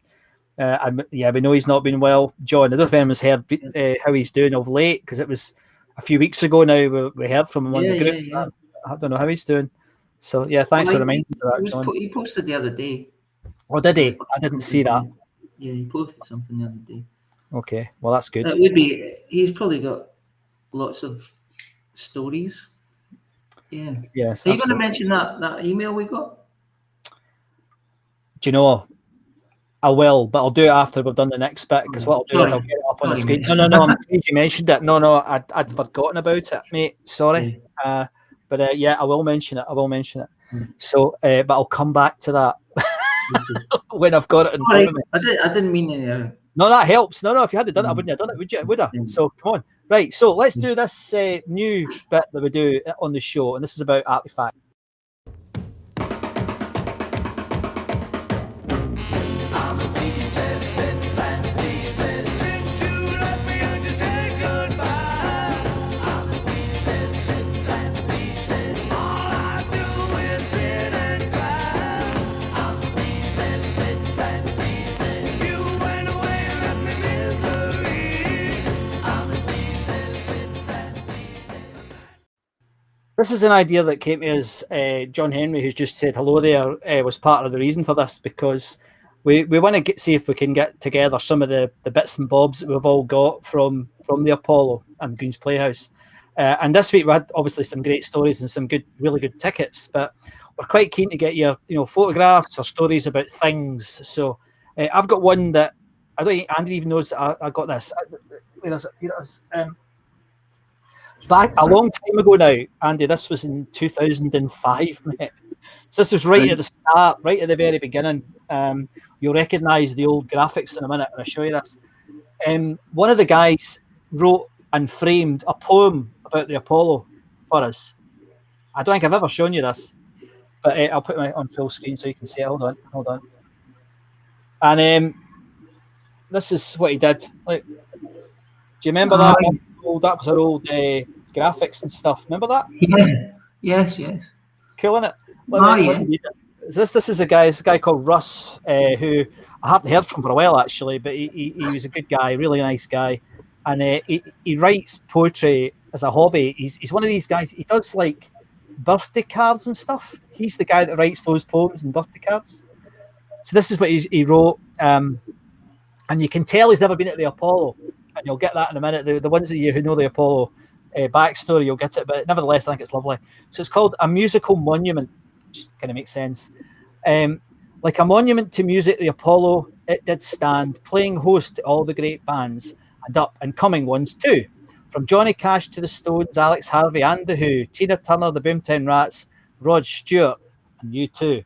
We know he's not been well. John, I don't know if anyone's heard how he's doing of late, because it was a few weeks ago now we heard from him on the group. Yeah. I don't know how he's doing. So yeah, thanks for reminding us of that, John. He posted the other day. Oh, did he? I didn't see that. Yeah, he posted something the other day. Okay, well that's good. It would be. He's probably got lots of stories. Yeah. Yes. Are you going to mention that email we got? Do you know? I will, but I'll do it after we've done the next bit, because what I'll do is I'll get it up on the screen. No, I'm pleased you mentioned it. No, I'd forgotten about it, mate. Sorry. But yeah, I will mention it. So, but I'll come back to that when I've got it in front of me. I didn't mean any. No, that helps. No, if you hadn't done it, I wouldn't have done it, would you? Would I? So come on. Right, so let's do this new bit that we do on the show, and this is about artifacts. This is an idea that came to us. John Henry, who's just said hello there, was part of the reason for this, because we want to see if we can get together some of the bits and bobs that we've all got from the Apollo and Green's Playhouse. And this week we had obviously some great stories and some really good tickets, but we're quite keen to get your photographs or stories about things. So I've got one that I don't think Andy even knows I got this. Where is it? Here it is. Back a long time ago now, Andy, this was in 2005, mate. So this was right at the start, right at the very beginning. You'll recognise the old graphics in a minute when I show you this. One of the guys wrote and framed a poem about the Apollo for us. I don't think I've ever shown you this, but I'll put it on full screen so you can see it. Hold on. And this is what he did. Like, do you remember that? That was our old graphics and stuff. Remember that? Yeah. Yes. Cool, isn't it? Yeah. This is a guy called Russ, who I haven't heard from for a while actually, but he was a good guy, really nice guy, and he writes poetry as a hobby. He's one of these guys. He does like birthday cards and stuff. He's the guy that writes those poems and birthday cards. So this is what he wrote, and you can tell he's never been at the Apollo. And you'll get that in a minute. The ones of you who know the Apollo backstory, you'll get it. But nevertheless, I think it's lovely. So it's called A Musical Monument, which kind of makes sense. Like a monument to music, the Apollo, it did stand, playing host to all the great bands, and up and coming ones too. From Johnny Cash to the Stones, Alex Harvey and The Who, Tina Turner, the Boomtown Rats, Rod Stewart, and U2.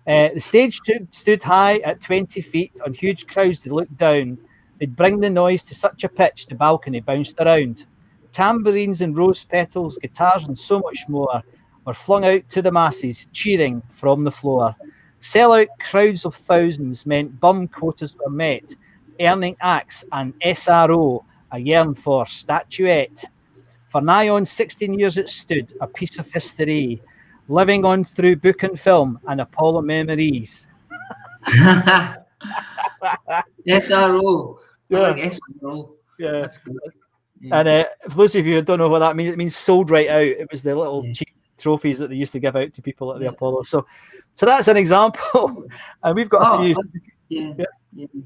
The stage stood high at 20 feet on huge crowds to look down. They'd bring the noise to such a pitch the balcony bounced around. Tambourines and rose petals, guitars and so much more were flung out to the masses, cheering from the floor. Sell-out crowds of thousands meant bum quotas were met, earning acts and SRO, a yearn for statuette. For nigh on 16 years it stood, a piece of history, living on through book and film and Apollo memories. SRO. Yeah. I like SRO. Yeah. That's good. And for those of you who don't know what that means, it means sold right out. It was the little cheap trophies that they used to give out to people at the Apollo. So that's an example. And we've got a few.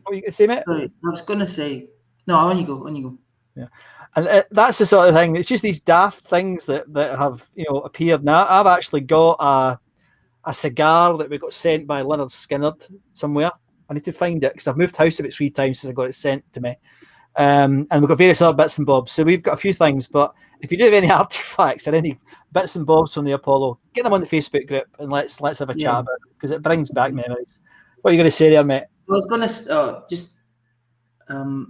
What you can say, mate? Sorry, I was going to say, no, on you go. Yeah. And that's the sort of thing. It's just these daft things that have, appeared. Now, I've actually got a cigar that we got sent by Leonard Skinnerd somewhere. I need to find it because I've moved house about 3 times since I got it sent to me. And we've got various other bits and bobs. So we've got a few things. But if you do have any artifacts or any bits and bobs from the Apollo, get them on the Facebook group and let's have a chat about it because it brings back memories. What are you going to say there, mate? I was going to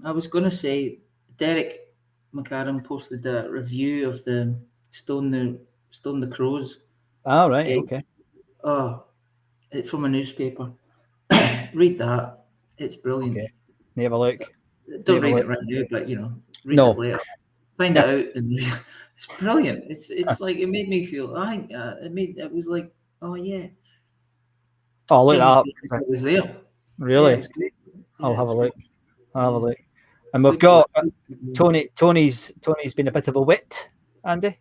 I was going to say Derek McCarran posted a review of the Stone the Crows. Oh, right, okay. Oh, it's from a newspaper. Read that. It's brilliant. Okay. Have a look. Don't read it right now, but read it later. Find it out, and it's brilliant. It's like it made me feel. It was like, oh yeah. Oh, look that. It was there. Really? Yeah, it was great. I'll have a look. And we've got Tony's been a bit of a wit, Andy.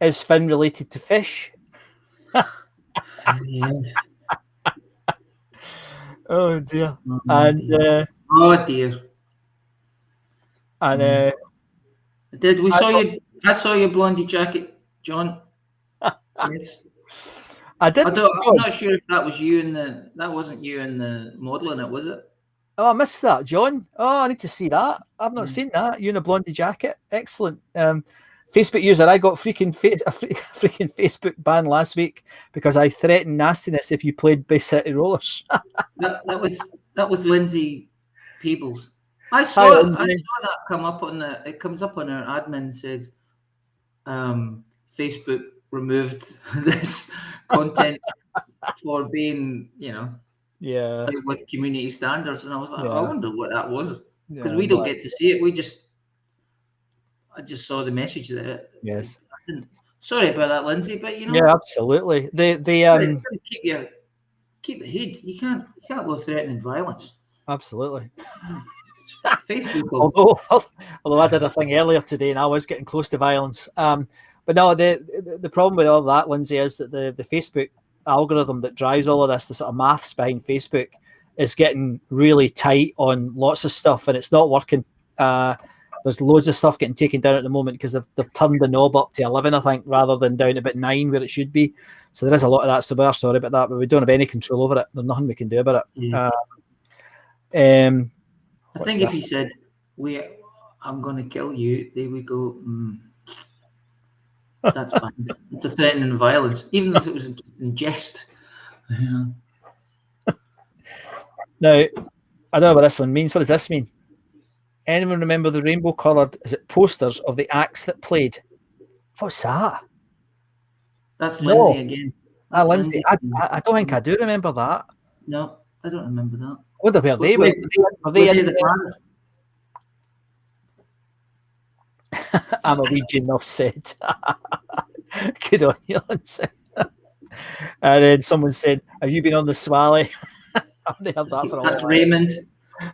Is Finn related to fish? Yeah. Oh dear. Oh dear. And I saw your blondie jacket, John. Yes. I didn't. I'm not sure if that was you that wasn't you in the modelling it, was it? Oh, I missed that, John. Oh, I need to see that. I've not seen that. You in a blondie jacket. Excellent. Facebook user, I got a freaking Facebook ban last week because I threatened nastiness if you played Bay City Rollers. that was Lindsay Peebles. I saw that come up it comes up on our admin says Facebook removed this content for being, with community standards, and I was like, I wonder what that was because we don't get to see it. I just saw the message there. Yes. Sorry about that, Lindsay, but yeah, absolutely. Keep the heat. You can't go threatening violence. Absolutely. Facebook. Although I did a thing earlier today and I was getting close to violence. But no, the problem with all that, Lindsay, is that the Facebook algorithm that drives all of this, the sort of maths behind Facebook, is getting really tight on lots of stuff and it's not working. There's loads of stuff getting taken down at the moment because they've turned the knob up to 11, I think, rather than down to about 9 where it should be. So there is a lot of that. So we're sorry about that, but we don't have any control over it. There's nothing we can do about it. Yeah. I think if he said, I'm going to kill you, they would go, that's bad. It's a threatening violence, even if it was just in jest. Yeah. Now, I don't know what this one means. What does this mean? Anyone remember the rainbow-coloured, is it posters of the acts that played? What's that? That's Lindsay again. Lindsay. I don't think I do remember that. No, I don't remember that. I wonder where they went. Were they in the I'm a wee enough said. Good on you, Lindsay. And then someone said, have you been on the Swally? I've heard that for a while. That's Raymond.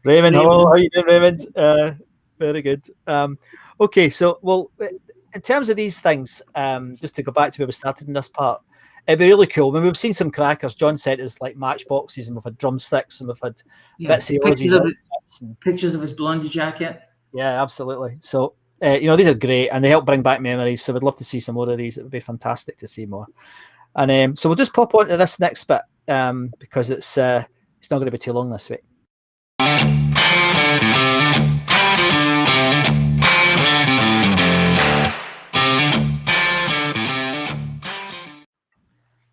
Raymond, hello. How are you doing, Raymond? Very good. Okay, so, well, in terms of these things, just to go back to where we started in this part, it'd be really cool. I mean, we've seen some crackers. John sent us like matchboxes, and we've had drumsticks, and we've had bits of pictures of his blondie jacket. Yeah, absolutely. So, these are great, and they help bring back memories. So, we'd love to see some more of these. It would be fantastic to see more. And so, we'll just pop on to this next bit because it's not going to be too long this week.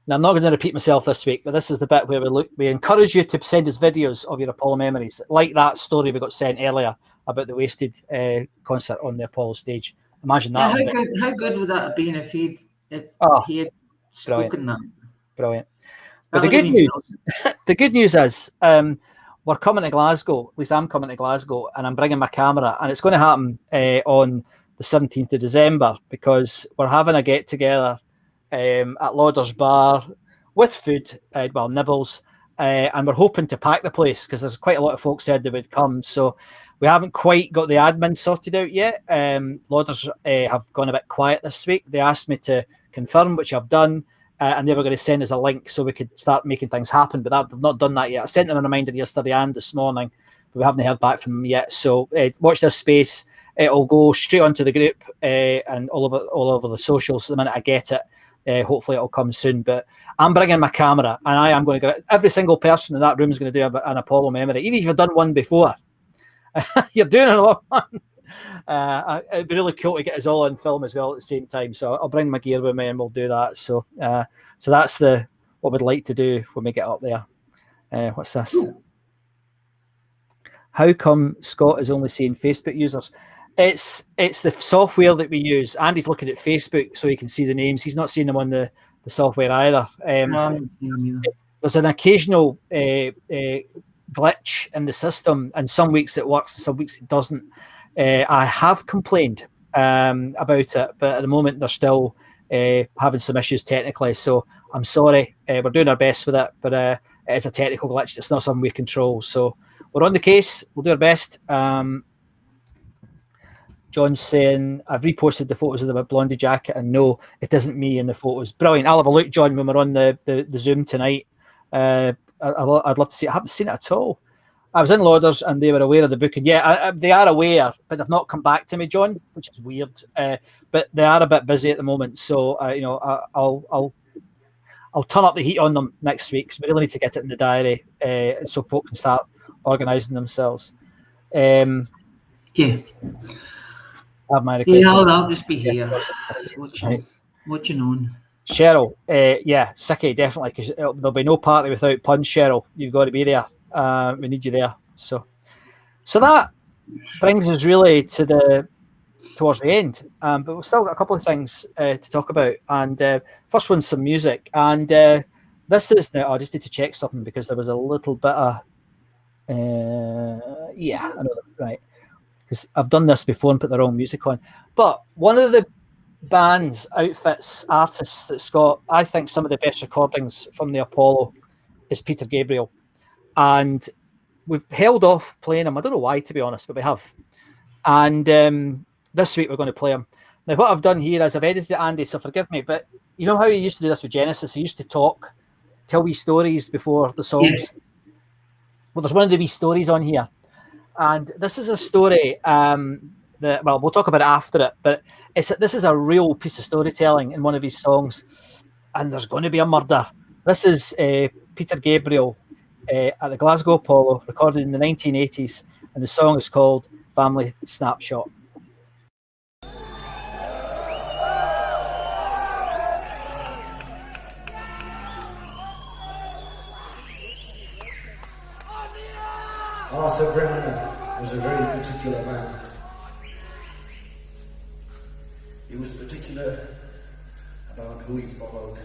Now, I'm not going to repeat myself this week, but this is the bit where we encourage you to send us videos of your Apollo memories, like that story we got sent earlier about the Wasted concert on the Apollo stage. Imagine that. Yeah, how good would that have been if he had spoken that? Brilliant. But the good news is we're coming to Glasgow. At least I'm coming to Glasgow, and I'm bringing my camera, and it's going to happen on the 17th of December because we're having a get together at Lauder's Bar with food, nibbles, and we're hoping to pack the place because there's quite a lot of folks said they would come. So we haven't quite got the admin sorted out yet. Lauders have gone a bit quiet this week. They asked me to confirm, which I've done, and they were going to send us a link so we could start making things happen, but they've not done that yet. I sent them a reminder yesterday and this morning, but we haven't heard back from them yet. So watch this space. It'll go straight onto the group and all over the socials the minute I get it. Hopefully it'll come soon, but I'm bringing my camera and I am going to go. Every single person in that room is going to do an Apollo memory, even if you've done one before. You're doing another one. It'd be really cool to get us all on film as well at the same time. So I'll bring my gear with me and we'll do that. So that's what we'd like to do when we get up there. What's this? How come Scott is only seeing Facebook users? It's the software that we use. Andy's looking at Facebook so he can see the names. He's not seeing them on the software either. There's an occasional glitch in the system, and some weeks it works, and some weeks it doesn't. I have complained about it, but at the moment they're still having some issues technically. So I'm sorry. We're doing our best with it, but it is a technical glitch. It's not something we control. So we're on the case. We'll do our best. John's saying, I've reposted the photos of the Blondie jacket, and no, it isn't me in the photos. Brilliant. I'll have a look, John, when we're on the Zoom tonight. I'd love to see it. I haven't seen it at all. I was in Lauders and they were aware of the booking. Yeah, they are aware, but they've not come back to me, John, which is weird. But they are a bit busy at the moment. So, I'll turn up the heat on them next week because we really need to get it in the diary so folk can start organising themselves. Yeah. My request. Yeah, I'll just be here watching on. Cheryl, Sicky, definitely, because there'll be no party without puns, Cheryl. You've got to be there. We need you there. So that brings us really towards the end. But we've still got a couple of things to talk about. And first one's some music. And this is now. I just need to check something because there was a little bit of I know that, right. Because I've done this before and put the wrong music on. But one of the bands, outfits, artists that's got, I think, some of the best recordings from the Apollo is Peter Gabriel. And we've held off playing him. I don't know why, to be honest, but we have. And this week we're going to play him. Now, what I've done here is I've edited Andy, so forgive me, but you know how he used to do this with Genesis? He used to tell wee stories before the songs. Yeah. Well, there's one of the wee stories on here. And this is a story that, well, we'll talk about it after it, but this is a real piece of storytelling in one of his songs, and there's going to be a murder. This is Peter Gabriel at the Glasgow Apollo, recorded in the 1980s, and the song is called Family Snapshot. Arthur Bremner was a very particular man. He was particular about who he followed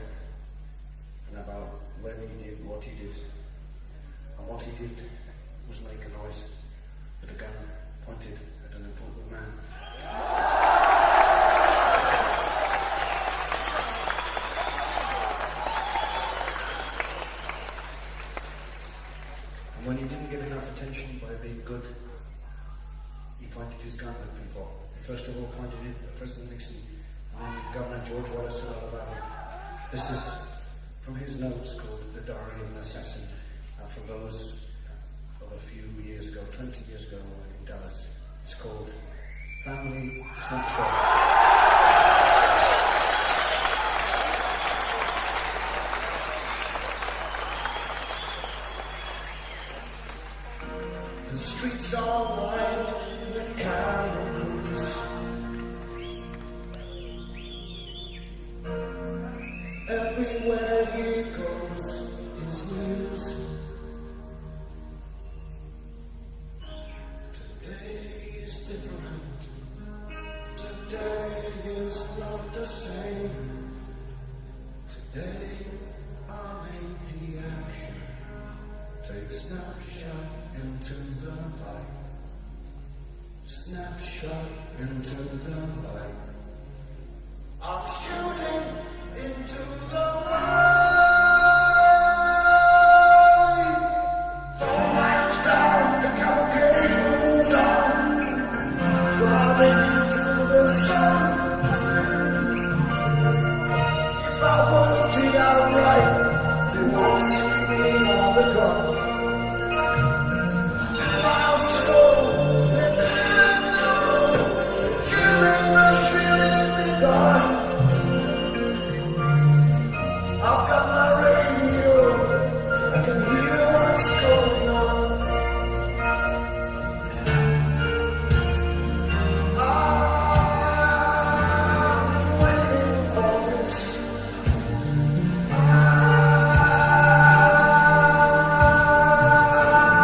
and about when he did what he did. And what he did was make a noise with a gun pointed at an important man. And when he didn't get enough attention by being good, he pointed his gun at people. He first of all pointed it at President Nixon and Governor George Wallace of Alabama. This is from his notes called The Diary of an Assassin, from those of a few years ago, 20 years ago in Dallas. It's called Family Snapshot. The streets are lined with cannons. Everywhere he goes is news. Today is different. Today is not the same. Today I make the action. Take snapshot into the light. Snapshot into the light. I'm shooting into the light. the sun. If I want it outright, they won't see me on the gun. Miles to go, they've been the road. The killing rush really begun. I've got my radio, I can hear what's going on. I'm waiting for this.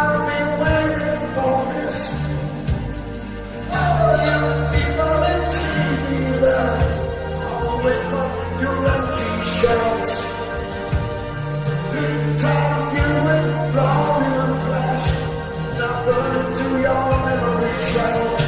I've been waiting for this. All you people in TV land, I'll wait for your empty shells. The time you went wrong in a flash, as I burn into your memory shells.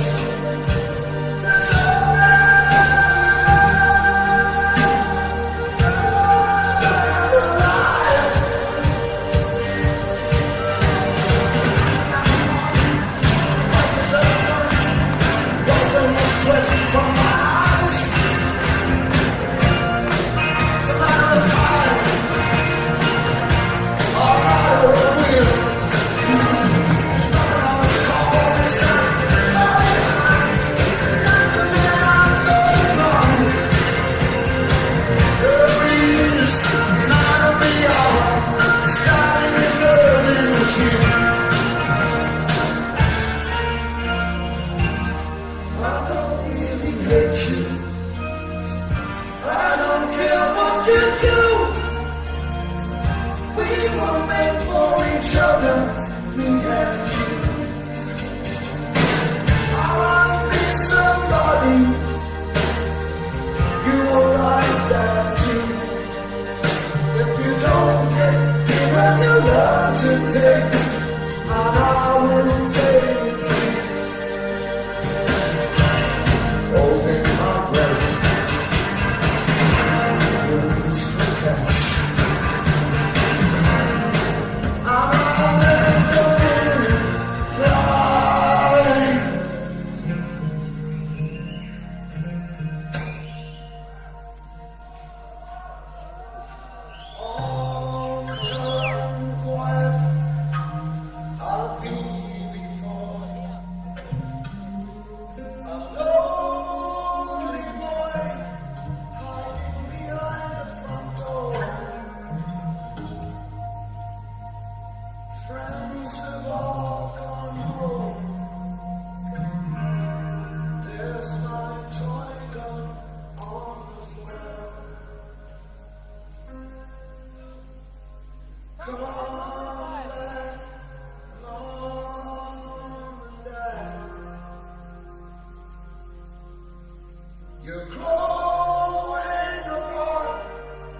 You're growing apart.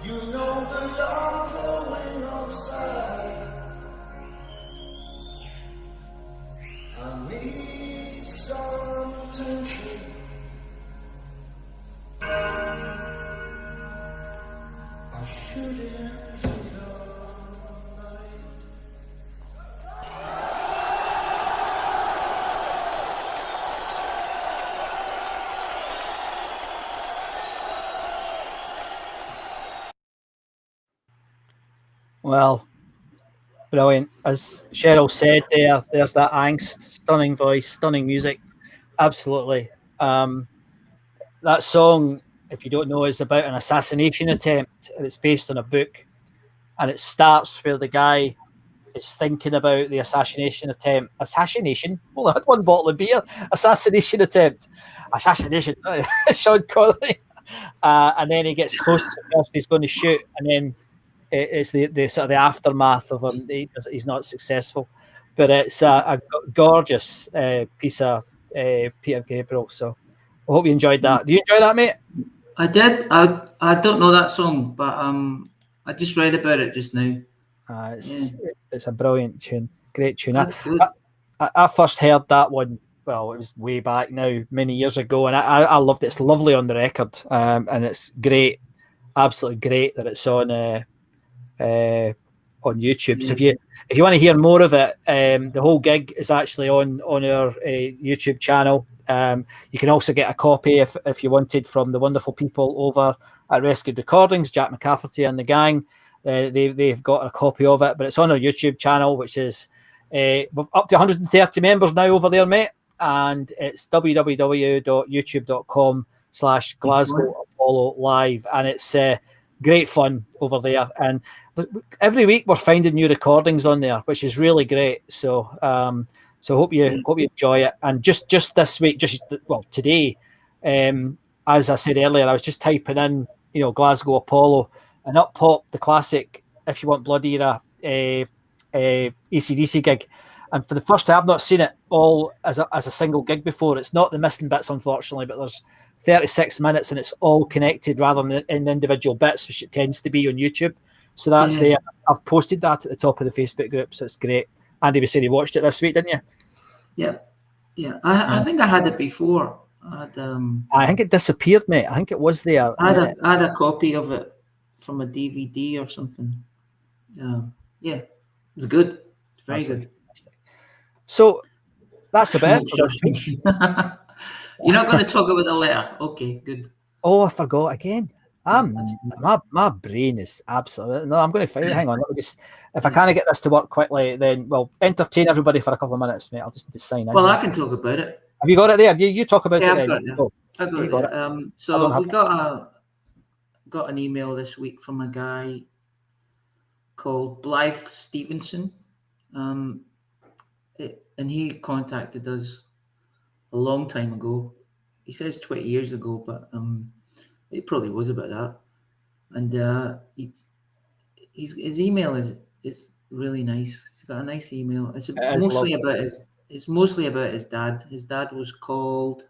You know that I'm going upside. I need some attention. I shouldn't be the night. Well, brilliant. As Cheryl said there's that angst, stunning voice, stunning music. Absolutely. That song, if you don't know, is about an assassination attempt, and it's based on a book. And it starts where the guy is thinking about the assassination attempt. Assassination? Well, I had one bottle of beer. Assassination attempt. Assassination. Sean Connery. And then he gets close to the person he's going to shoot, and then it's the sort of the aftermath of him. He's not successful, but it's a gorgeous piece of Peter Gabriel. So I hope you enjoyed that. Do you enjoy that, mate? I did. I don't know that song, but I just read about it just now. It's a brilliant tune, great tune. That's good. I first heard that one. Well, it was way back now, many years ago, and I loved it. It's lovely on the record, and it's great, absolutely great that it's on on YouTube. So if you want to hear more of it, the whole gig is actually on our YouTube channel. You can also get a copy if you wanted from the wonderful people over at Rescued Recordings, Jack McCafferty and the gang. They've got a copy of it, but it's on our YouTube channel, which is we've up to 130 members now over there, mate. And it's www.youtube.com/Glasgow Apollo Live, and it's great fun over there. And every week we're finding new recordings on there, which is really great. So hope you enjoy it. And just this week, today, as I said earlier, I was just typing in, Glasgow Apollo, and up popped the classic "If You Want Blood" era AC/DC gig. And for the first time, I've not seen it all as a single gig before. It's not the missing bits, unfortunately, but there's 36 minutes and it's all connected rather than in individual bits, which it tends to be on YouTube. So that's there. I've posted that at the top of the Facebook group, so it's great. Andy was saying he watched it this week, didn't you? Yeah. I think I had it before. I think it disappeared, mate. I think it was there. I had a copy of it from a DVD or something. Yeah, it's good. It's very good. So that's about it. You're not going to talk about the letter. Okay, good. Oh, I forgot again. My brain is absolutely no. I'm going to find it. Hang on. Let me just, if I can't get this to work quickly, then entertain everybody for a couple of minutes, mate. I'll just need to sign in. Well, I can talk about it. Have you got it there? You talk about it. I've then. got it. I got it. So we got an email this week from a guy called Blythe Stevenson. And he contacted us a long time ago. He says 20 years ago, but it probably was about that. And his email is really nice. He's got a nice email. It's mostly about his dad. His dad was called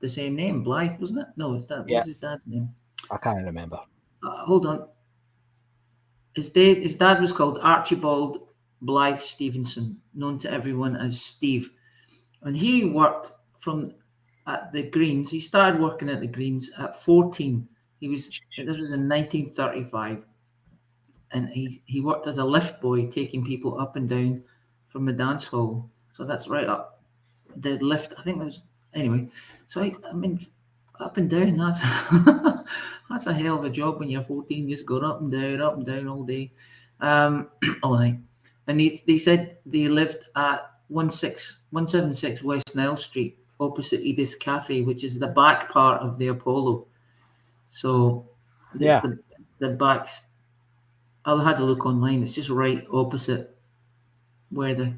the same name, Blythe, wasn't it? No, what was his dad's name? I can't remember. Hold on. His dad was called Archibald Blythe Stevenson, known to everyone as Steve, and he worked at the Greens. He started working at the Greens at 14. This was in 1935, and he worked as a lift boy, taking people up and down from the dance hall. So that's right up the lift. I think that was anyway. So I mean, up and down. That's that's a hell of a job when you're 14. Just going up and down all day, all night. And they said they lived at 176 West Nile Street, opposite Edith's Cafe, which is the back part of the Apollo. So the back. I had a look online. It's just right opposite where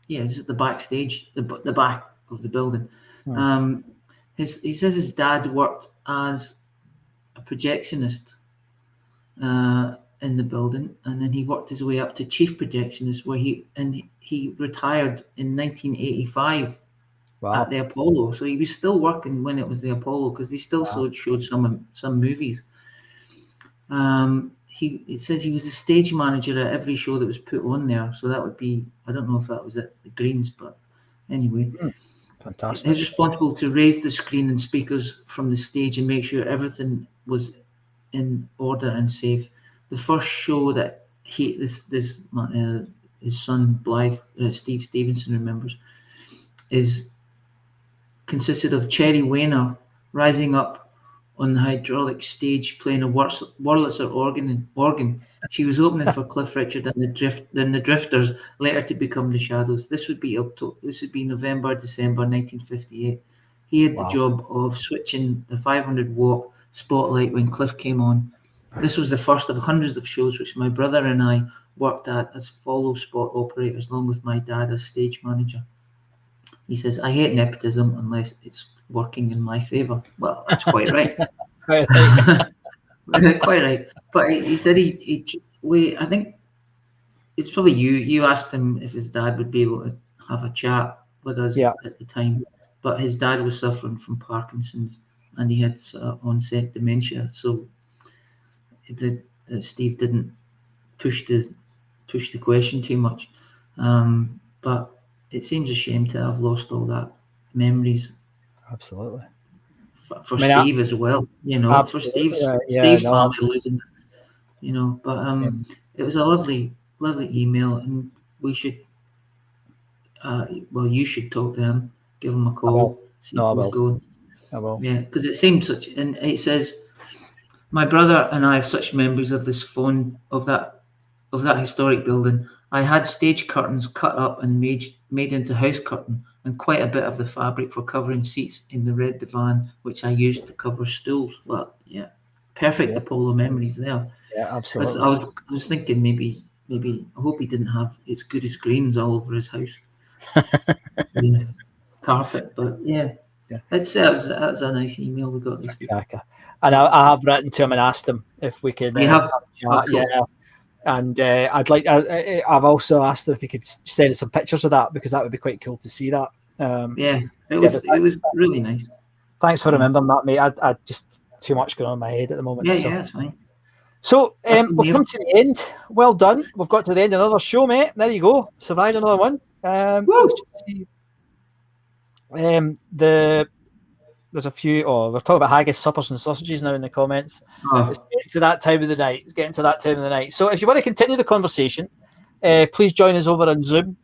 it's at the backstage, the back of the building. He says his dad worked as a projectionist in the building, and then he worked his way up to chief projectionist, where he retired in 1985 at the Apollo. So he was still working when it was the Apollo, because he still showed some movies. It says he was the stage manager at every show that was put on there. So that would be, I don't know if that was at the Greens, but anyway. Fantastic. He was responsible to raise the screen and speakers from the stage and make sure everything was in order and safe. The first show that his son Blythe, Steve Stevenson, remembers, consisted of Cherry Weiner rising up on the hydraulic stage playing a Wurlitzer organ. She was opening for Cliff Richard and the Drifters, later to become the Shadows. This would be November, December 1958. He had the job of switching the 500-watt spotlight when Cliff came on. This was the first of hundreds of shows which my brother and I worked at as follow spot operators, along with my dad as stage manager. He says, I hate nepotism unless it's working in my favour. Well, that's quite right. Quite right. Quite right. But he said I think it's probably you asked him if his dad would be able to have a chat with us at the time. But his dad was suffering from Parkinson's and he had onset dementia. So Steve didn't push the question too much. But it seems a shame to have lost all that memories. Absolutely. For Steve as well, for Steve's family losing, but it was a lovely lovely email, and we should. Well, you should talk to him. Give him a call. See No, I how will. it's going. I will. Yeah, because it seemed such, and it says, my brother and I have such memories of this phone of that historic building. I had stage curtains cut up and made into house curtain, and quite a bit of the fabric for covering seats in the red divan, which I used to cover stools. Well, yeah, perfect Apollo memories there. Yeah, absolutely. I was thinking maybe I hope he didn't have as good as greens all over his house. Yeah, carpet, but yeah. That's a nice email we got this week. Cracker. And I have written to him and asked him if we could. You have? Chat. Oh, cool. Yeah. And I'd like. I've also asked him if he could send us some pictures of that, because that would be quite cool to see that. Yeah, it was really nice. Thanks for remembering that, mate. I just too much going on in my head at the moment. Yeah, so. yeah, that's fine. So we've come to the end. Well done. We've got to the end of another show, mate. There you go. Survived another one. Let's just see. There's a few. Oh, we're talking about haggis, suppers, and sausages now in the comments. It's getting to that time of the night. It's getting to that time of the night. So if you want to continue the conversation, please join us over on Zoom.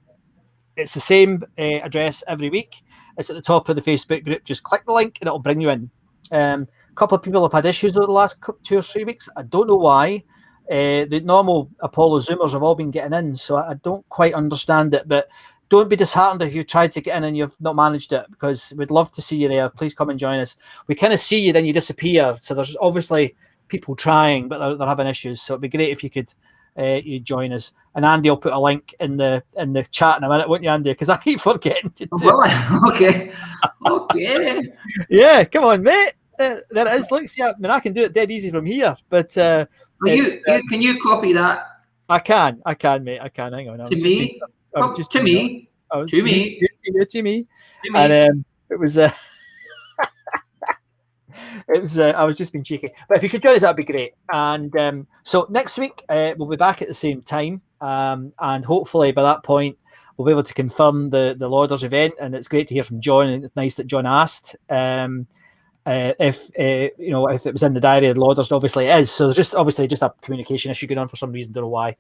It's the same address every week. It's at the top of the Facebook group. Just click the link and it'll bring you in. A couple of people have had issues over the last 2 or 3 weeks. I don't know why. The normal Apollo Zoomers have all been getting in, so I don't quite understand it. But don't be disheartened if you tried to get in and you've not managed it, because we'd love to see you there. Please come and join us. We kind of see you, then you disappear. So there's obviously people trying, but they're having issues. So it'd be great if you could you join us. And Andy will put a link in the chat in a minute, won't you, Andy? Because I keep forgetting to do. Well, okay. Yeah, come on, mate. There it is. Look, see, I mean, I can do it dead easy from here, but can you copy that? I can, mate. I can. Hang on. To me. To me. And it was. It was. I was just being cheeky, but if you could join us, that'd be great. And so next week we'll be back at the same time, and hopefully by that point we'll be able to confirm the Lauders event. And it's great to hear from John, and it's nice that John asked. If if it was in the diary of the Lauders, obviously it is. So there's just a communication issue going on for some reason. Don't know why.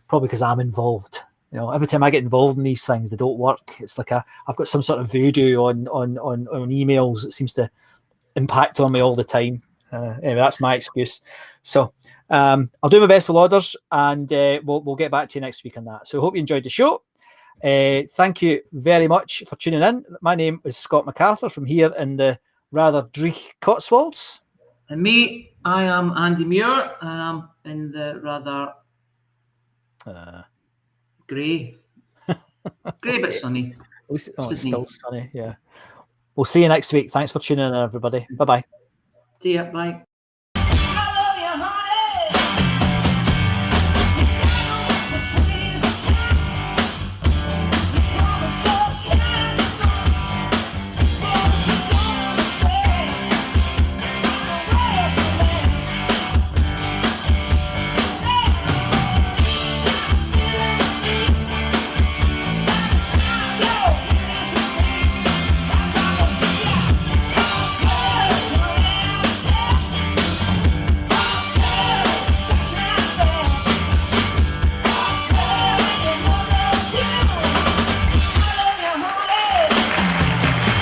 Probably because I'm involved. Every time I get involved in these things, they don't work. It's like I've got some sort of voodoo on emails that seems to impact on me all the time. Anyway, that's my excuse. So I'll do my best with Lauders, and we'll get back to you next week on that. So I hope you enjoyed the show. Thank you very much for tuning in. My name is Scott MacArthur from here in the rather Dreich Cotswolds. And me, I am Andy Muir, and I'm in the rather grey but sunny. At least it's still sunny, yeah. We'll see you next week. Thanks for tuning in, everybody. Bye-bye. See ya, bye.